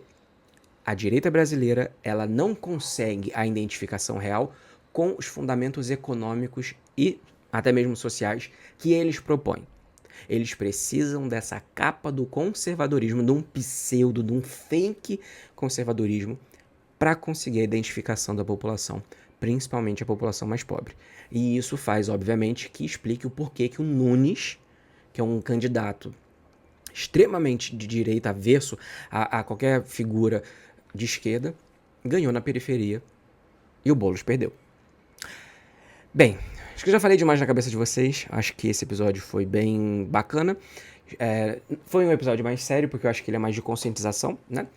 A direita brasileira, ela não consegue a identificação real com os fundamentos econômicos e até mesmo sociais que eles propõem. Eles precisam dessa capa do conservadorismo, de um pseudo, de um fake conservadorismo, para conseguir a identificação da população, principalmente a população mais pobre. E isso faz, obviamente, que explique o porquê que o Nunes, que é um candidato extremamente de direita, avesso a qualquer figura de esquerda, ganhou na periferia e o Boulos perdeu. Bem, acho que eu já falei demais na cabeça de vocês. Acho que esse episódio foi bem bacana. Foi um episódio mais sério, porque eu acho que ele é mais de conscientização, né?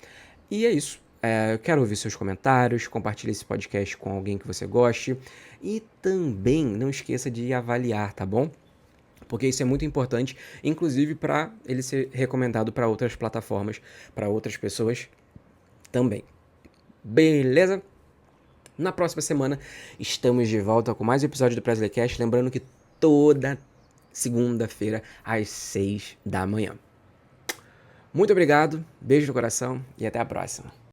E é isso. Eu quero ouvir seus comentários, compartilhe esse podcast com alguém que você goste. E também não esqueça de avaliar, tá bom? Porque isso é muito importante, inclusive para ele ser recomendado para outras plataformas, para outras pessoas também. Beleza? Na próxima semana estamos de volta com mais um episódio do Presleycast. Lembrando que toda segunda-feira às 6 da manhã. Muito obrigado, beijo no coração e até a próxima.